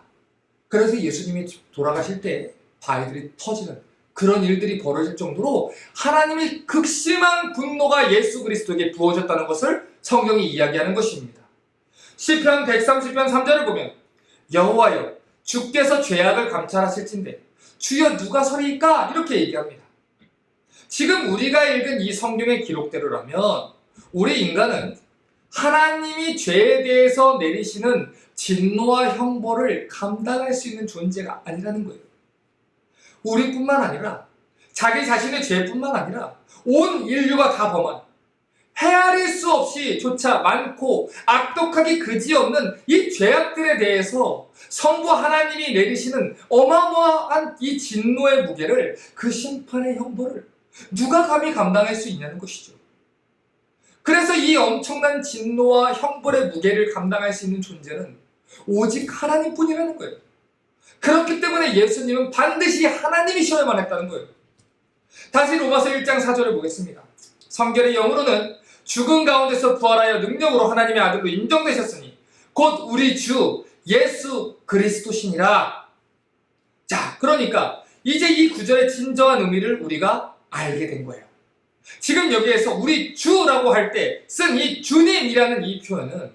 그래서 예수님이 돌아가실 때 바위들이 터지는 그런 일들이 벌어질 정도로 하나님의 극심한 분노가 예수 그리스도에게 부어졌다는 것을 성경이 이야기하는 것입니다. 시편 130편 3절을 보면 여호와여 주께서 죄악을 감찰하실진대 주여 누가 서리이까 이렇게 얘기합니다. 지금 우리가 읽은 이 성경의 기록대로라면 우리 인간은 하나님이 죄에 대해서 내리시는 진노와 형벌을 감당할 수 있는 존재가 아니라는 거예요. 우리뿐만 아니라 자기 자신의 죄뿐만 아니라 온 인류가 다 범한 헤아릴 수 없이 조차 많고 악독하기 그지없는 이 죄악들에 대해서 성부 하나님이 내리시는 어마어마한 이 진노의 무게를 그 심판의 형벌을 누가 감히 감당할 수 있냐는 것이죠. 그래서 이 엄청난 진노와 형벌의 무게를 감당할 수 있는 존재는 오직 하나님뿐이라는 거예요. 그렇기 때문에 예수님은 반드시 하나님이셔야만 했다는 거예요. 다시 로마서 1장 4절을 보겠습니다. 성결의 영으로는 죽은 가운데서 부활하여 능력으로 하나님의 아들로 인정되셨으니 곧 우리 주 예수 그리스도시니라. 자, 그러니까 이제 이 구절의 진정한 의미를 우리가 알게 된 거예요. 지금 여기에서 우리 주라고 할 때 쓴 이 주님이라는 이 표현은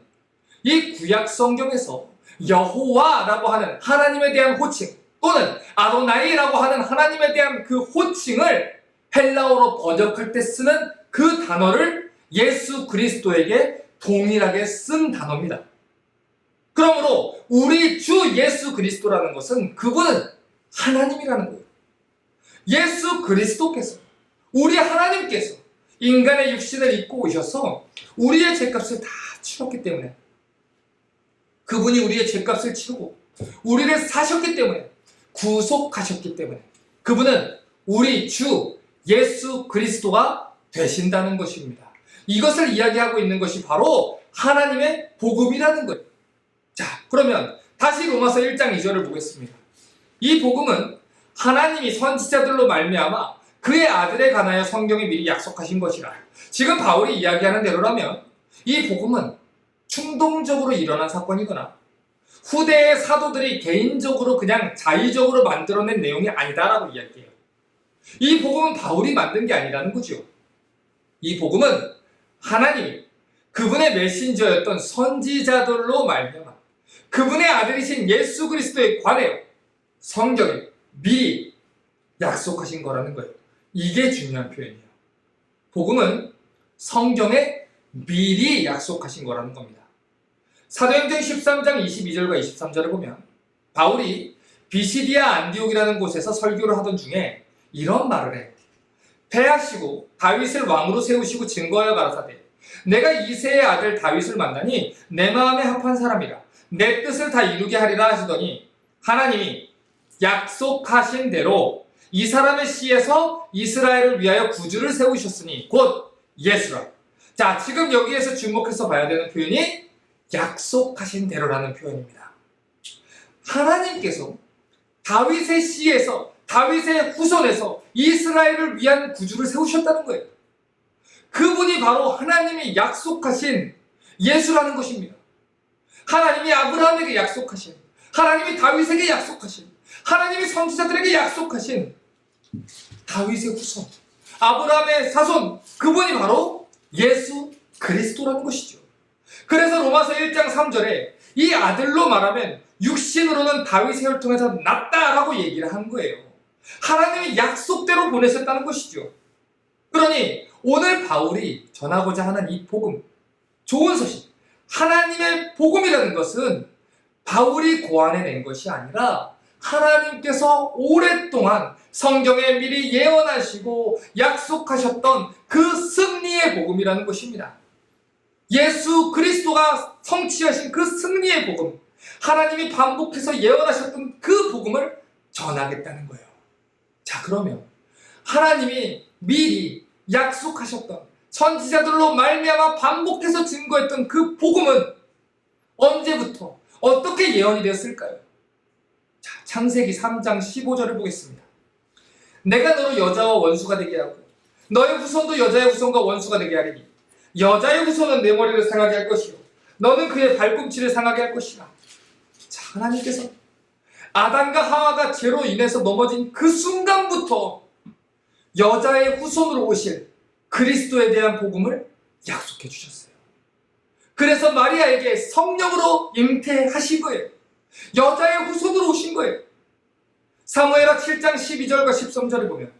이 구약 성경에서 여호와라고 하는 하나님에 대한 호칭 또는 아도나이라고 하는 하나님에 대한 그 호칭을 헬라어로 번역할 때 쓰는 그 단어를 예수 그리스도에게 동일하게 쓴 단어입니다. 그러므로 우리 주 예수 그리스도라는 것은 그분은 하나님이라는 거예요. 예수 그리스도께서 우리 하나님께서 인간의 육신을 입고 오셔서 우리의 죄값을 다 치렀기 때문에 그분이 우리의 죄값을 치르고 우리를 사셨기 때문에 구속하셨기 때문에 그분은 우리 주 예수 그리스도가 되신다는 것입니다. 이것을 이야기하고 있는 것이 바로 하나님의 복음이라는 거예요. 자, 그러면 다시 로마서 1장 2절을 보겠습니다. 이 복음은 하나님이 선지자들로 말미암아 그의 아들에 관하여 성경에 미리 약속하신 것이라. 지금 바울이 이야기하는 대로라면 이 복음은 충동적으로 일어난 사건이거나 후대의 사도들이 개인적으로 그냥 자의적으로 만들어낸 내용이 아니다라고 이야기해요. 이 복음은 바울이 만든 게 아니라는 거죠. 이 복음은 하나님이 그분의 메신저였던 선지자들로 말미암아 그분의 아들이신 예수 그리스도에 관하여 성경에 미리 약속하신 거라는 거예요. 이게 중요한 표현이에요. 복음은 성경에 미리 약속하신 거라는 겁니다. 사도행전 13장 22절과 23절을 보면 바울이 비시디아 안디옥이라는 곳에서 설교를 하던 중에 이런 말을 해요. 패하시고 다윗을 왕으로 세우시고 증거하여 가라사대 내가 이새의 아들 다윗을 만나니 내 마음에 합한 사람이라 내 뜻을 다 이루게 하리라 하시더니 하나님이 약속하신 대로 이 사람의 씨에서 이스라엘을 위하여 구주를 세우셨으니 곧 예수라. 자, 지금 여기에서 주목해서 봐야 되는 표현이 약속하신 대로라는 표현입니다. 하나님께서 다윗의 씨에서, 다윗의 후손에서 이스라엘을 위한 구주를 세우셨다는 거예요. 그분이 바로 하나님이 약속하신 예수라는 것입니다. 하나님이 아브라함에게 약속하신, 하나님이 다윗에게 약속하신, 하나님이 선지자들에게 약속하신 다윗의 후손, 아브라함의 자손, 그분이 바로 예수 그리스도라는 것이죠. 그래서 로마서 1장 3절에 이 아들로 말하면 육신으로는 다윗의 혈통에서 났다라고 얘기를 한 거예요. 하나님이 약속대로 보내셨다는 것이죠. 그러니 오늘 바울이 전하고자 하는 이 복음, 좋은 소식, 하나님의 복음이라는 것은 바울이 고안해낸 것이 아니라 하나님께서 오랫동안 성경에 미리 예언하시고 약속하셨던 그 승리의 복음이라는 것입니다. 예수 그리스도가 성취하신 그 승리의 복음, 하나님이 반복해서 예언하셨던 그 복음을 전하겠다는 거예요. 자, 그러면 하나님이 미리 약속하셨던, 선지자들로 말미암아 반복해서 증거했던 그 복음은 언제부터 어떻게 예언이 되었을까요? 자, 창세기 3장 15절을 보겠습니다. 내가 너로 여자와 원수가 되게 하고 너의 후손도 여자의 후손과 원수가 되게 하리니 여자의 후손은 내 머리를 상하게 할 것이요 너는 그의 발꿈치를 상하게 할 것이라. 자, 하나님께서 아담과 하와가 죄로 인해서 넘어진 그 순간부터 여자의 후손으로 오실 그리스도에 대한 복음을 약속해 주셨어요. 그래서 마리아에게 성령으로 잉태하신 거예요. 여자의 후손으로 오신 거예요. 사무엘하 7장 12절과 13절을 보면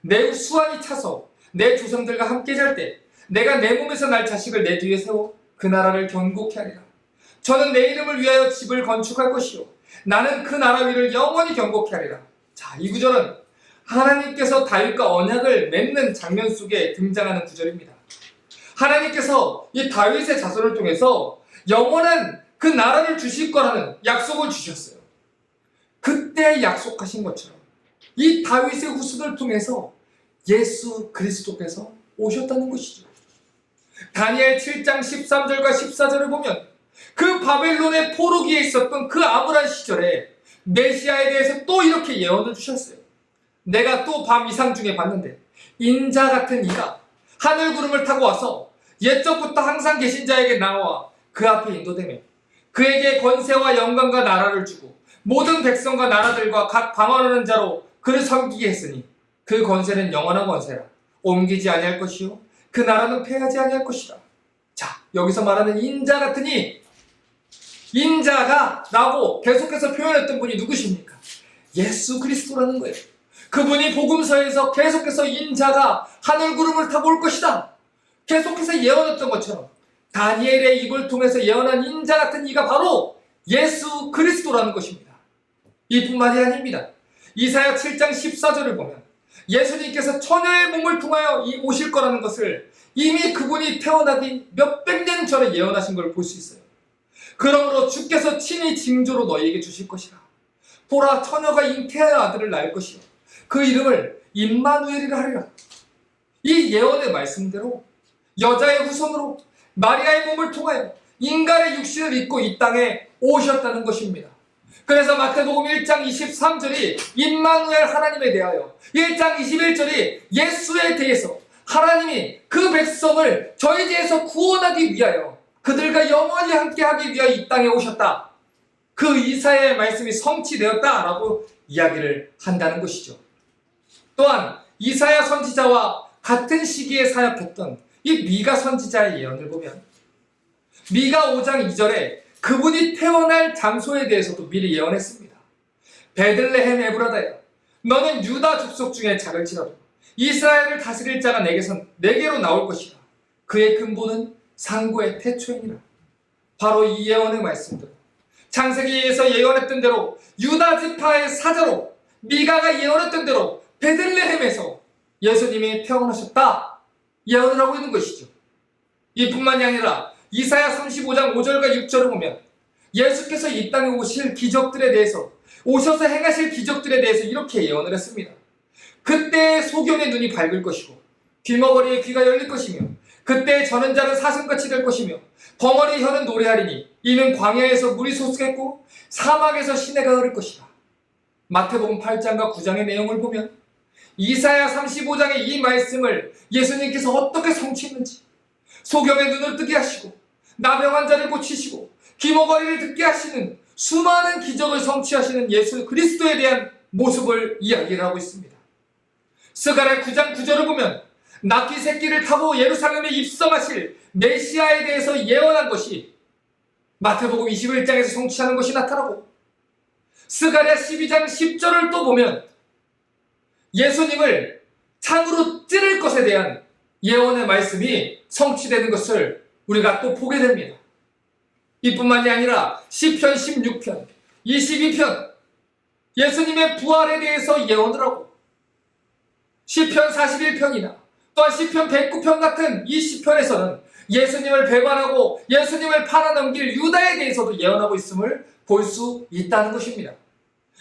내 수완이 차서 내 조상들과 함께 잘 때 내가 내 몸에서 날 자식을 내 뒤에 세워 그 나라를 견고케 하리라. 저는 내 이름을 위하여 집을 건축할 것이요 나는 그 나라 위를 영원히 견고케 하리라. 자, 이 구절은 하나님께서 다윗과 언약을 맺는 장면 속에 등장하는 구절입니다. 하나님께서 이 다윗의 자손을 통해서 영원한 그 나라를 주실 거라는 약속을 주셨어요. 그때 약속하신 것처럼 이 다윗의 후손을 통해서 예수 그리스도께서 오셨다는 것이죠. 다니엘 7장 13절과 14절을 보면 그 바벨론의 포로기에 있었던 그 암울한 시절에 메시아에 대해서 또 이렇게 예언을 주셨어요. 내가 또 밤 이상 중에 봤는데 인자 같은 이가 하늘 구름을 타고 와서 옛적부터 항상 계신 자에게 나와 그 앞에 인도되며 그에게 권세와 영광과 나라를 주고 모든 백성과 나라들과 각 방언하는 자로 그를 섬기게 했으니 그 권세는 영원한 권세라. 옮기지 아니할 것이요 그 나라는 패하지 아니할 것이라. 자, 여기서 말하는 인자 같으니, 인자가 라고 계속해서 표현했던 분이 누구십니까? 예수 그리스도라는 거예요. 그분이 복음서에서 계속해서 인자가 하늘 구름을 타고 올 것이다 계속해서 예언했던 것처럼 다니엘의 입을 통해서 예언한 인자 같은 이가 바로 예수 그리스도라는 것입니다. 이뿐만이 아닙니다. 이사야 7장 14절을 보면 예수님께서 처녀의 몸을 통하여 오실 거라는 것을 이미 그분이 태어나기 몇백 년 전에 예언하신 걸 볼 수 있어요. 그러므로 주께서 친히 징조로 너희에게 주실 것이라. 보라, 처녀가 잉태하여 아들을 낳을 것이요 그 이름을 임마누엘이라 하리라. 이 예언의 말씀대로 여자의 후손으로 마리아의 몸을 통하여 인간의 육신을 입고 이 땅에 오셨다는 것입니다. 그래서 마태복음 1장 23절이 임마누엘 하나님에 대하여, 1장 21절이 예수에 대해서 하나님이 그 백성을 저희 죄에서 구원하기 위하여 그들과 영원히 함께하기 위하여 이 땅에 오셨다. 그 이사야의 말씀이 성취되었다라고 이야기를 한다는 것이죠. 또한 이사야 선지자와 같은 시기에 사역했던 이 미가 선지자의 예언을 보면 미가 5장 2절에 그분이 태어날 장소에 대해서도 미리 예언했습니다. 베들레헴 에브라다야, 너는 유다 족속 중에 작을지라도 이스라엘을 다스릴 자가 내게로 나올 것이라. 그의 근본은 상고의 태초이니라. 바로 이 예언의 말씀대로 창세기에서 예언했던 대로 유다 지파의 사자로 미가가 예언했던 대로 베들레헴에서 예수님이 태어나셨다 예언을 하고 있는 것이죠. 이뿐만이 아니라 이사야 35장 5절과 6절을 보면 예수께서 이 땅에 오실 기적들에 대해서 오셔서 행하실 기적들에 대해서 이렇게 예언을 했습니다. 그때 소경의 눈이 밝을 것이고 귀머거리의 귀가 열릴 것이며 그때 저는 자는 사슴같이 될 것이며 벙어리 혀는 노래하리니 이는 광야에서 물이 솟겠고 사막에서 시내가 흐를 것이다. 마태복음 8장과 9장의 내용을 보면 이사야 35장의 이 말씀을 예수님께서 어떻게 성취했는지, 소경의 눈을 뜨게 하시고 나병 자를 고치시고 귀머거리를 듣게 하시는 수많은 기적을 성취하시는 예수 그리스도에 대한 모습을 이야기를 하고 있습니다. 스가랴 9장 9절을 보면 낙기 새끼를 타고 예루살렘에 입성하실 메시아에 대해서 예언한 것이 마태복음 21장에서 성취하는 것이 나타나고, 스가랴 12장 10절을 또 보면 예수님을 창으로 찌를 것에 대한 예언의 말씀이 성취되는 것을 우리가 또 보게 됩니다. 이뿐만이 아니라 시편 16편, 22편 예수님의 부활에 대해서 예언을 하고, 시편 41편이나 또한 시편 109편 같은 이 시편에서는 예수님을 배반하고 예수님을 팔아넘길 유다에 대해서도 예언하고 있음을 볼 수 있다는 것입니다.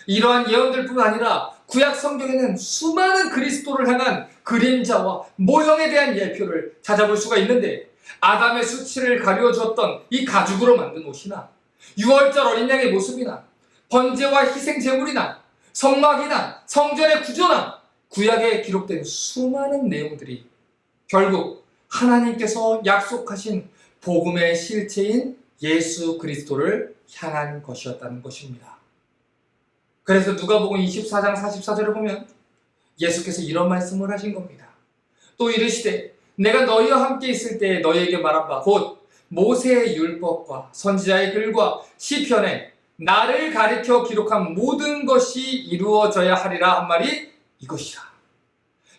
이러한 예언들뿐만 아니라 구약 성경에는 수많은 그리스도를 향한 그림자와 모형에 대한 예표를 찾아볼 수가 있는데, 아담의 수치를 가려주었던 이 가죽으로 만든 옷이나 6월절 어린 양의 모습이나 번제와 희생 제물이나 성막이나 성전의 구조나 구약에 기록된 수많은 내용들이 결국 하나님께서 약속하신 복음의 실체인 예수 그리스도를 향한 것이었다는 것입니다. 그래서 누가복음 24장 44절을 보면 예수께서 이런 말씀을 하신 겁니다. 또 이르시되 내가 너희와 함께 있을 때 너희에게 말한 바 곧 모세의 율법과 선지자의 글과 시편에 나를 가리켜 기록한 모든 것이 이루어져야 하리라 한 말이 이것이라.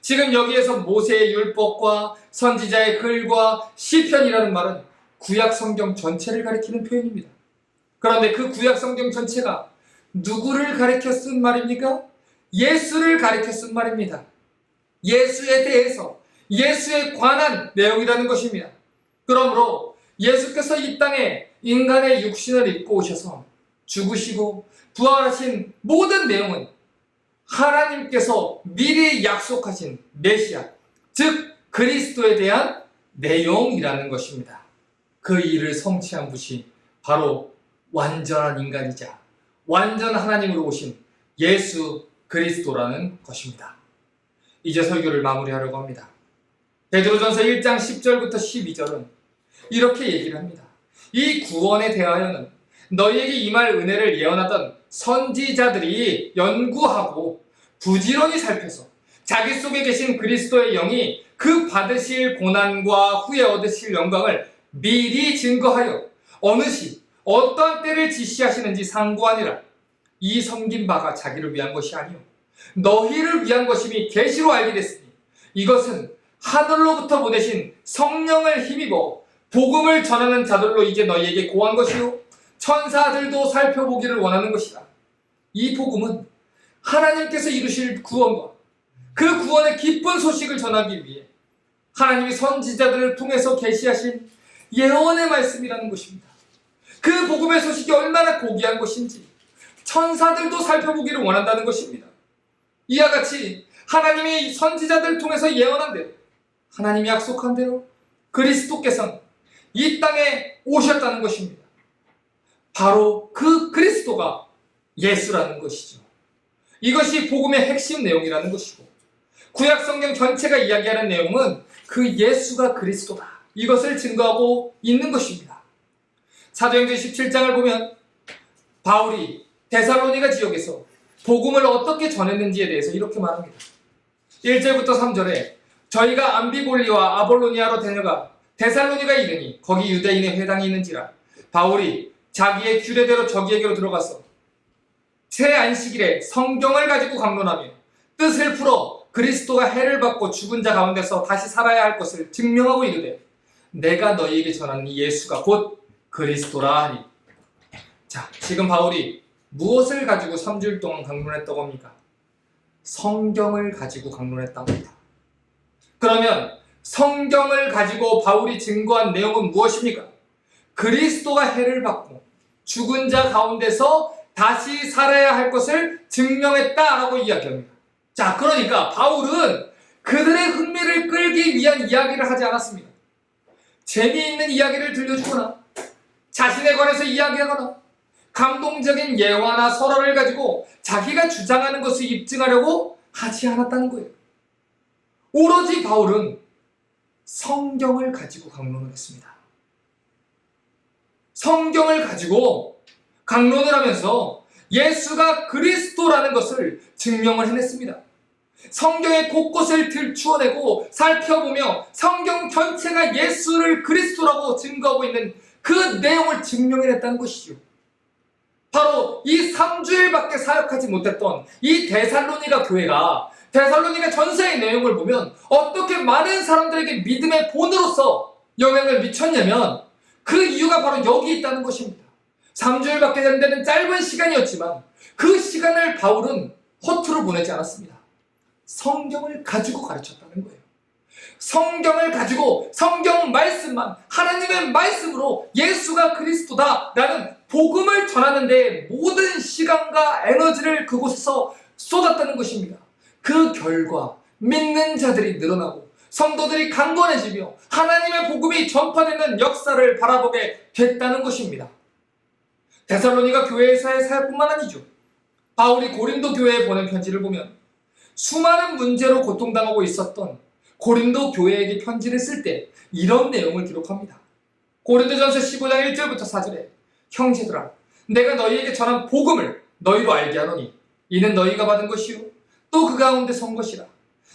지금 여기에서 모세의 율법과 선지자의 글과 시편이라는 말은 구약 성경 전체를 가리키는 표현입니다. 그런데 그 구약 성경 전체가 누구를 가리켜 쓴 말입니까? 예수를 가리켜 쓴 말입니다. 예수에 대해서, 예수에 관한 내용이라는 것입니다. 그러므로 예수께서 이 땅에 인간의 육신을 입고 오셔서 죽으시고 부활하신 모든 내용은 하나님께서 미리 약속하신 메시아, 즉 그리스도에 대한 내용이라는 것입니다. 그 일을 성취한 분이 바로 완전한 인간이자 완전 하나님으로 오신 예수 그리스도라는 것입니다. 이제 설교를 마무리하려고 합니다. 베드로전서 1장 10절부터 12절은 이렇게 얘기를 합니다. 이 구원에 대하여는 너희에게 임할 은혜를 예언하던 선지자들이 연구하고 부지런히 살펴서 자기 속에 계신 그리스도의 영이 그 받으실 고난과 후에 얻으실 영광을 미리 증거하여 어느 시 어떠한 때를 지시하시는지 상고하니라. 이 섬긴 바가 자기를 위한 것이 아니요 너희를 위한 것임이 계시로 알게 됐으니 이것은 하늘로부터 보내신 성령을 힘입어 복음을 전하는 자들로 이제 너희에게 고한 것이요 천사들도 살펴보기를 원하는 것이다. 이 복음은 하나님께서 이루실 구원과 그 구원의 기쁜 소식을 전하기 위해 하나님이 선지자들을 통해서 계시하신 예언의 말씀이라는 것입니다. 그 복음의 소식이 얼마나 고귀한 것인지 천사들도 살펴보기를 원한다는 것입니다. 이와 같이 하나님이 선지자들을 통해서 예언한 대로, 하나님이 약속한 대로 그리스도께서는 이 땅에 오셨다는 것입니다. 바로 그 그리스도가 예수라는 것이죠. 이것이 복음의 핵심 내용이라는 것이고, 구약 성경 전체가 이야기하는 내용은 그 예수가 그리스도다, 이것을 증거하고 있는 것입니다. 사도행전 17장을 보면 바울이 데살로니가 지역에서 복음을 어떻게 전했는지에 대해서 이렇게 말합니다. 1절부터 3절에 저희가 암비볼리와 아볼로니아로 다녀가 데살로니가 이르니 거기 유대인의 회당이 있는지라 바울이 자기의 규례대로 저기에게로 들어가서 새 안식일에 성경을 가지고 강론하며 뜻을 풀어 그리스도가 해를 받고 죽은 자 가운데서 다시 살아야 할 것을 증명하고 이르되 내가 너희에게 전하는 이 예수가 곧 그리스도라 하니. 자, 지금 바울이 무엇을 가지고 3주일 동안 강론했다고 합니까? 성경을 가지고 강론했다고 합니다. 그러면 성경을 가지고 바울이 증거한 내용은 무엇입니까? 그리스도가 해를 받고 죽은 자 가운데서 다시 살아야 할 것을 증명했다라고 이야기합니다. 자, 그러니까 바울은 그들의 흥미를 끌기 위한 이야기를 하지 않았습니다. 재미있는 이야기를 들려주거나 자신에 관해서 이야기하거나 감동적인 예화나 설화를 가지고 자기가 주장하는 것을 입증하려고 하지 않았다는 거예요. 오로지 바울은 성경을 가지고 강론을 했습니다. 성경을 가지고 강론을 하면서 예수가 그리스도라는 것을 증명을 해냈습니다. 성경의 곳곳을 들추어내고 살펴보며 성경 전체가 예수를 그리스도라고 증거하고 있는 그 내용을 증명해냈다는 것이죠. 바로 이 3주일밖에 사역하지 못했던 이 데살로니가 교회가 데살로니가 전서의 내용을 보면 어떻게 많은 사람들에게 믿음의 본으로서 영향을 미쳤냐면 그 이유가 바로 여기 있다는 것입니다. 3주일밖에 안 되는 짧은 시간이었지만 그 시간을 바울은 허투루 보내지 않았습니다. 성경을 가지고 가르쳤다는 거예요. 성경을 가지고 성경 말씀만, 하나님의 말씀으로 예수가 그리스도다라는 복음을 전하는 데 모든 시간과 에너지를 그곳에서 쏟았다는 것입니다. 그 결과 믿는 자들이 늘어나고 성도들이 강건해지며 하나님의 복음이 전파되는 역사를 바라보게 됐다는 것입니다. 데살로니가 교회에서의 사역뿐만 아니죠. 바울이 고린도 교회에 보낸 편지를 보면 수많은 문제로 고통당하고 있었던 고린도 교회에게 편지를 쓸 때 이런 내용을 기록합니다. 고린도전서 15장 1절부터 4절에 형제들아, 내가 너희에게 전한 복음을 너희로 알게 하노니 이는 너희가 받은 것이요 또 그 가운데 선 것이라.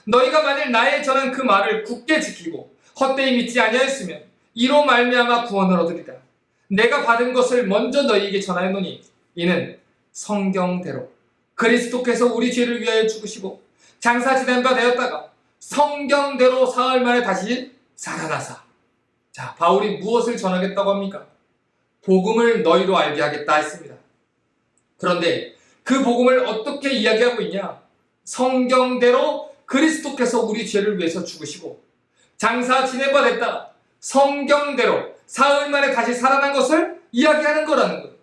너희가 만일 나의 전한 그 말을 굳게 지키고 헛되이 믿지 아니하였으면 이로 말미암아 구원을 얻으리라. 내가 받은 것을 먼저 너희에게 전하였노니 이는 성경대로 그리스도께서 우리 죄를 위하여 죽으시고 장사 지낸 바 되었다가 성경대로 사흘 만에 다시 살아나사. 자, 바울이 무엇을 전하겠다고 합니까? 복음을 너희로 알게 하겠다 했습니다. 그런데 그 복음을 어떻게 이야기하고 있냐? 성경대로 그리스도께서 우리 죄를 위해서 죽으시고 장사 지낸 바 됐다 성경대로 사흘 만에 다시 살아난 것을 이야기하는 거라는 거예요.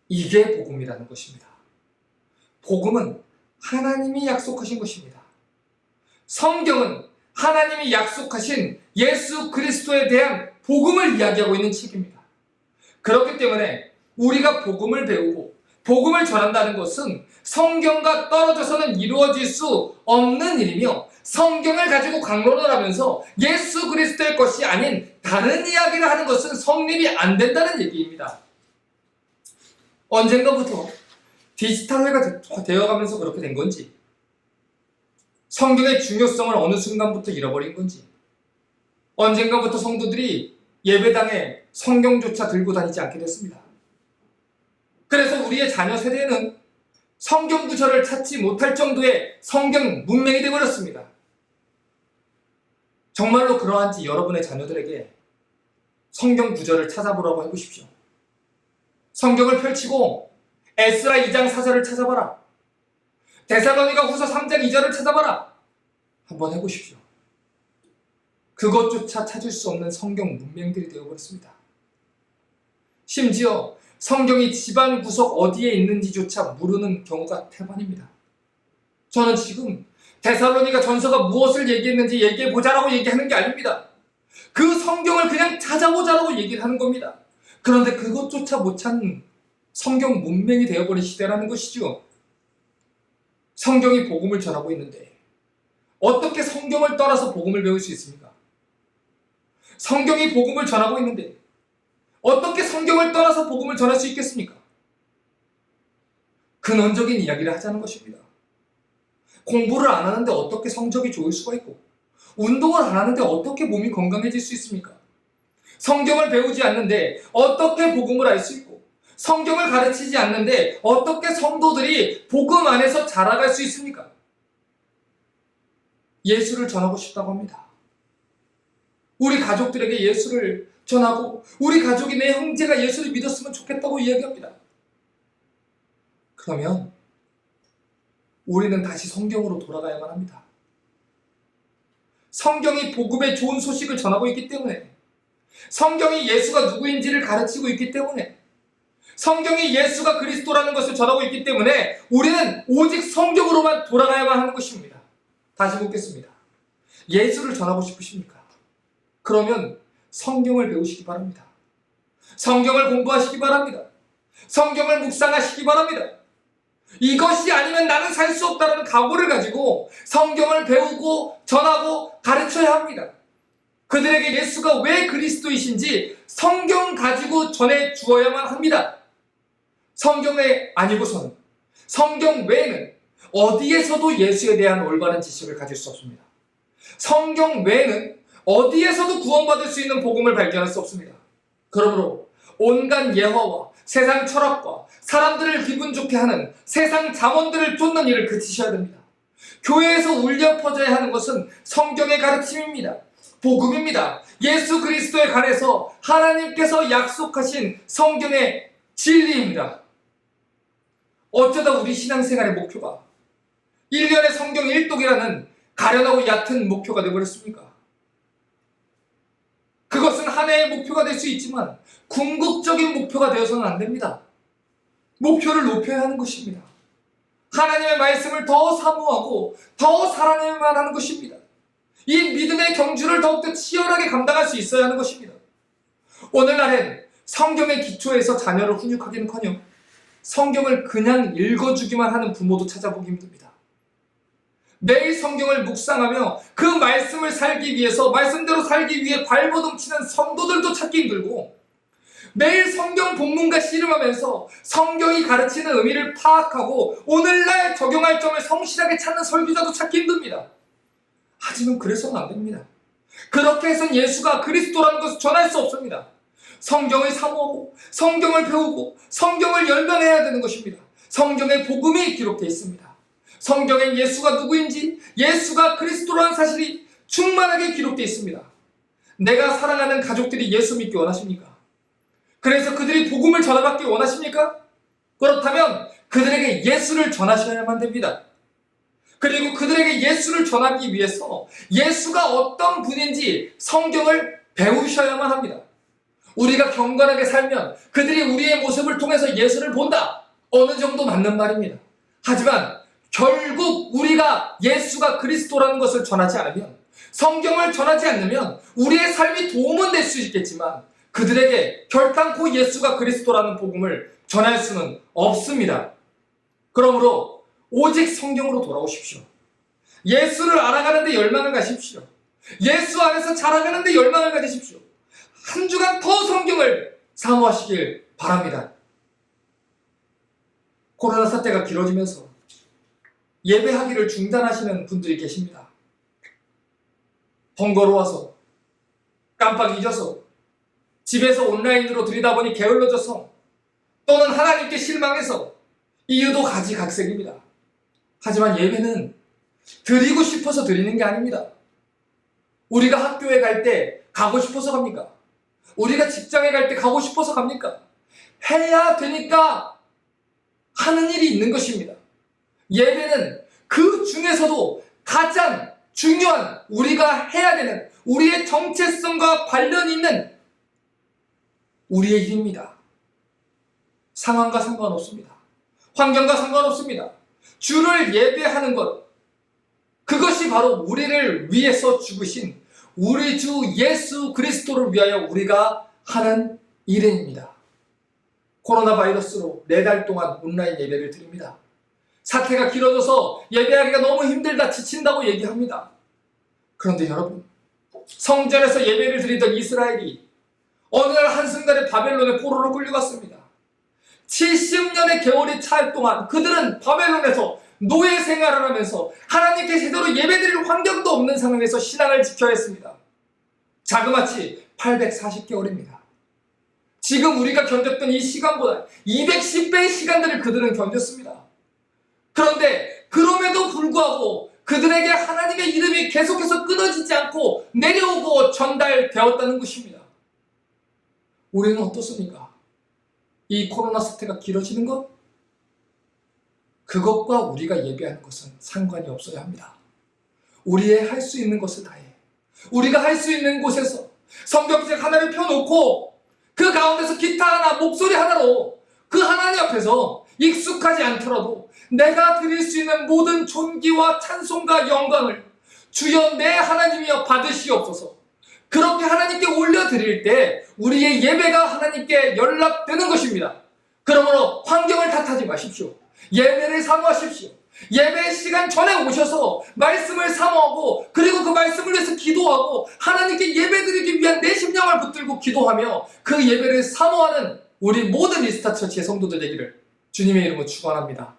이게 복음이라는 것입니다. 복음은 하나님이 약속하신 것입니다. 성경은 하나님이 약속하신 예수 그리스도에 대한 복음을 이야기하고 있는 책입니다. 그렇기 때문에 우리가 복음을 배우고 복음을 전한다는 것은 성경과 떨어져서는 이루어질 수 없는 일이며 성경을 가지고 강론을 하면서 예수 그리스도의 것이 아닌 다른 이야기를 하는 것은 성립이 안 된다는 얘기입니다. 언젠가부터 디지털화가 되어가면서 그렇게 된 건지, 성경의 중요성을 어느 순간부터 잃어버린 건지, 언젠가부터 성도들이 예배당에 성경조차 들고 다니지 않게 됐습니다. 그래서 우리의 자녀 세대는 성경 구절을 찾지 못할 정도의 성경 문맹이 되어버렸습니다. 정말로 그러한지 여러분의 자녀들에게 성경 구절을 찾아보라고 해보십시오. 성경을 펼치고 에스라 2장 4절을 찾아봐라. 데살로니가 후서 3장 2절을 찾아봐라. 한번 해보십시오. 그것조차 찾을 수 없는 성경 문맹들이 되어버렸습니다. 심지어 성경이 집안 구석 어디에 있는지조차 모르는 경우가 태반입니다. 저는 지금 데살로니가 전서가 무엇을 얘기했는지 얘기해보자라고 얘기하는 게 아닙니다. 그 성경을 그냥 찾아보자라고 얘기를 하는 겁니다. 그런데 그것조차 못 찾는 성경 문맹이 되어버린 시대라는 것이죠. 성경이 복음을 전하고 있는데 어떻게 성경을 떠나서 복음을 배울 수 있습니까? 성경이 복음을 전하고 있는데 어떻게 성경을 떠나서 복음을 전할 수 있겠습니까? 근원적인 이야기를 하자는 것입니다. 공부를 안 하는데 어떻게 성적이 좋을 수가 있고, 운동을 안 하는데 어떻게 몸이 건강해질 수 있습니까? 성경을 배우지 않는데 어떻게 복음을 알 수 있고, 성경을 가르치지 않는데 어떻게 성도들이 복음 안에서 자라갈 수 있습니까? 예수를 전하고 싶다고 합니다. 우리 가족들에게 예수를 전하고 우리 가족이 내 형제가 예수를 믿었으면 좋겠다고 이야기합니다. 그러면 우리는 다시 성경으로 돌아가야만 합니다. 성경이 복음의 좋은 소식을 전하고 있기 때문에, 성경이 예수가 누구인지를 가르치고 있기 때문에, 성경이 예수가 그리스도라는 것을 전하고 있기 때문에 우리는 오직 성경으로만 돌아가야만 하는 것입니다. 다시 묻겠습니다. 예수를 전하고 싶으십니까? 그러면 성경을 배우시기 바랍니다. 성경을 공부하시기 바랍니다. 성경을 묵상하시기 바랍니다. 이것이 아니면 나는 살 수 없다는 각오를 가지고 성경을 배우고 전하고 가르쳐야 합니다. 그들에게 예수가 왜 그리스도이신지 성경 가지고 전해 주어야만 합니다. 성경에 아니고서는, 성경 외에는 어디에서도 예수에 대한 올바른 지식을 가질 수 없습니다. 성경 외에는 어디에서도 구원받을 수 있는 복음을 발견할 수 없습니다. 그러므로 온갖 예화와 세상 철학과 사람들을 기분 좋게 하는 세상 잠언들을 쫓는 일을 그치셔야 됩니다. 교회에서 울려 퍼져야 하는 것은 성경의 가르침입니다. 복음입니다. 예수 그리스도에 관해서 하나님께서 약속하신 성경의 진리입니다. 어쩌다 우리 신앙생활의 목표가 1년에 성경 1독이라는 가련하고 얕은 목표가 되어버렸습니까? 그것은 한 해의 목표가 될 수 있지만 궁극적인 목표가 되어서는 안 됩니다. 목표를 높여야 하는 것입니다. 하나님의 말씀을 더 사모하고 더 사랑해야만 하는 것입니다. 이 믿음의 경주를 더욱더 치열하게 감당할 수 있어야 하는 것입니다. 오늘날엔 성경의 기초에서 자녀를 훈육하기는커녕 성경을 그냥 읽어주기만 하는 부모도 찾아보기 힘듭니다. 매일 성경을 묵상하며 그 말씀을 살기 위해서, 말씀대로 살기 위해 발버둥 치는 성도들도 찾기 힘들고, 매일 성경 본문과 씨름하면서 성경이 가르치는 의미를 파악하고 오늘날 적용할 점을 성실하게 찾는 설교자도 찾기 힘듭니다. 하지만 그래서는 안 됩니다. 그렇게 해서는 예수가 그리스도라는 것을 전할 수 없습니다. 성경을 사모하고 성경을 배우고 성경을 열변해야 되는 것입니다. 성경에 복음이 기록되어 있습니다. 성경엔 예수가 누구인지, 예수가 그리스도라는 사실이 충만하게 기록되어 있습니다. 내가 사랑하는 가족들이 예수 믿기 원하십니까? 그래서 그들이 복음을 전하받기 원하십니까? 그렇다면 그들에게 예수를 전하셔야만 됩니다. 그리고 그들에게 예수를 전하기 위해서 예수가 어떤 분인지 성경을 배우셔야만 합니다. 우리가 경건하게 살면 그들이 우리의 모습을 통해서 예수를 본다. 어느 정도 맞는 말입니다. 하지만 결국 우리가 예수가 그리스도라는 것을 전하지 않으면, 성경을 전하지 않으면 우리의 삶이 도움은 될 수 있겠지만 그들에게 결단코 예수가 그리스도라는 복음을 전할 수는 없습니다. 그러므로 오직 성경으로 돌아오십시오. 예수를 알아가는 데 열망을 가십시오. 예수 안에서 자라가는 데 열망을 가지십시오. 한 주간 더 성경을 사모하시길 바랍니다. 코로나 사태가 길어지면서 예배하기를 중단하시는 분들이 계십니다. 번거로워서, 깜빡 잊어서, 집에서 온라인으로 드리다 보니 게을러져서, 또는 하나님께 실망해서, 이유도 가지각색입니다. 하지만 예배는 드리고 싶어서 드리는 게 아닙니다. 우리가 학교에 갈 때 가고 싶어서 갑니까? 우리가 직장에 갈 때 가고 싶어서 갑니까? 해야 되니까 하는 일이 있는 것입니다. 예배는 그 중에서도 가장 중요한, 우리가 해야 되는, 우리의 정체성과 관련이 있는 우리의 일입니다. 상황과 상관없습니다. 환경과 상관없습니다. 주를 예배하는 것, 그것이 바로 우리를 위해서 죽으신 우리 주 예수 그리스도를 위하여 우리가 하는 일입니다. 코로나 바이러스로 4달 동안 온라인 예배를 드립니다. 사태가 길어져서 예배하기가 너무 힘들다, 지친다고 얘기합니다. 그런데 여러분, 성전에서 예배를 드리던 이스라엘이 어느 날 한순간에 바벨론의 포로로 끌려갔습니다. 70년의 개월이 찰 동안 그들은 바벨론에서 노예 생활을 하면서 하나님께 제대로 예배드릴 환경도 없는 상황에서 신앙을 지켜야 했습니다. 자그마치 840개월입니다. 지금 우리가 견뎠던 이 시간보다 210배의 시간들을 그들은 견뎠습니다. 그런데 그럼에도 불구하고 그들에게 하나님의 이름이 계속해서 끊어지지 않고 내려오고 전달되었다는 것입니다. 우리는 어떻습니까? 이 코로나 사태가 길어지는 것? 그것과 우리가 예배하는 것은 상관이 없어야 합니다. 우리의 할 수 있는 것을 다해, 우리가 할 수 있는 곳에서 성경책 하나를 펴놓고 그 가운데서 기타 하나, 목소리 하나로 그 하나님 앞에서 익숙하지 않더라도 내가 드릴 수 있는 모든 존귀와 찬송과 영광을 주여 내 하나님이여 받으시옵소서. 그렇게 하나님께 올려드릴 때 우리의 예배가 하나님께 연락되는 것입니다. 그러므로 환경을 탓하지 마십시오. 예배를 사모하십시오. 예배 시간 전에 오셔서 말씀을 사모하고 그리고 그 말씀을 위해서 기도하고 하나님께 예배드리기 위한 내 심령을 붙들고 기도하며 그 예배를 사모하는 우리 모든 리스타처치의 성도들 되기를 주님의 이름으로 축원합니다.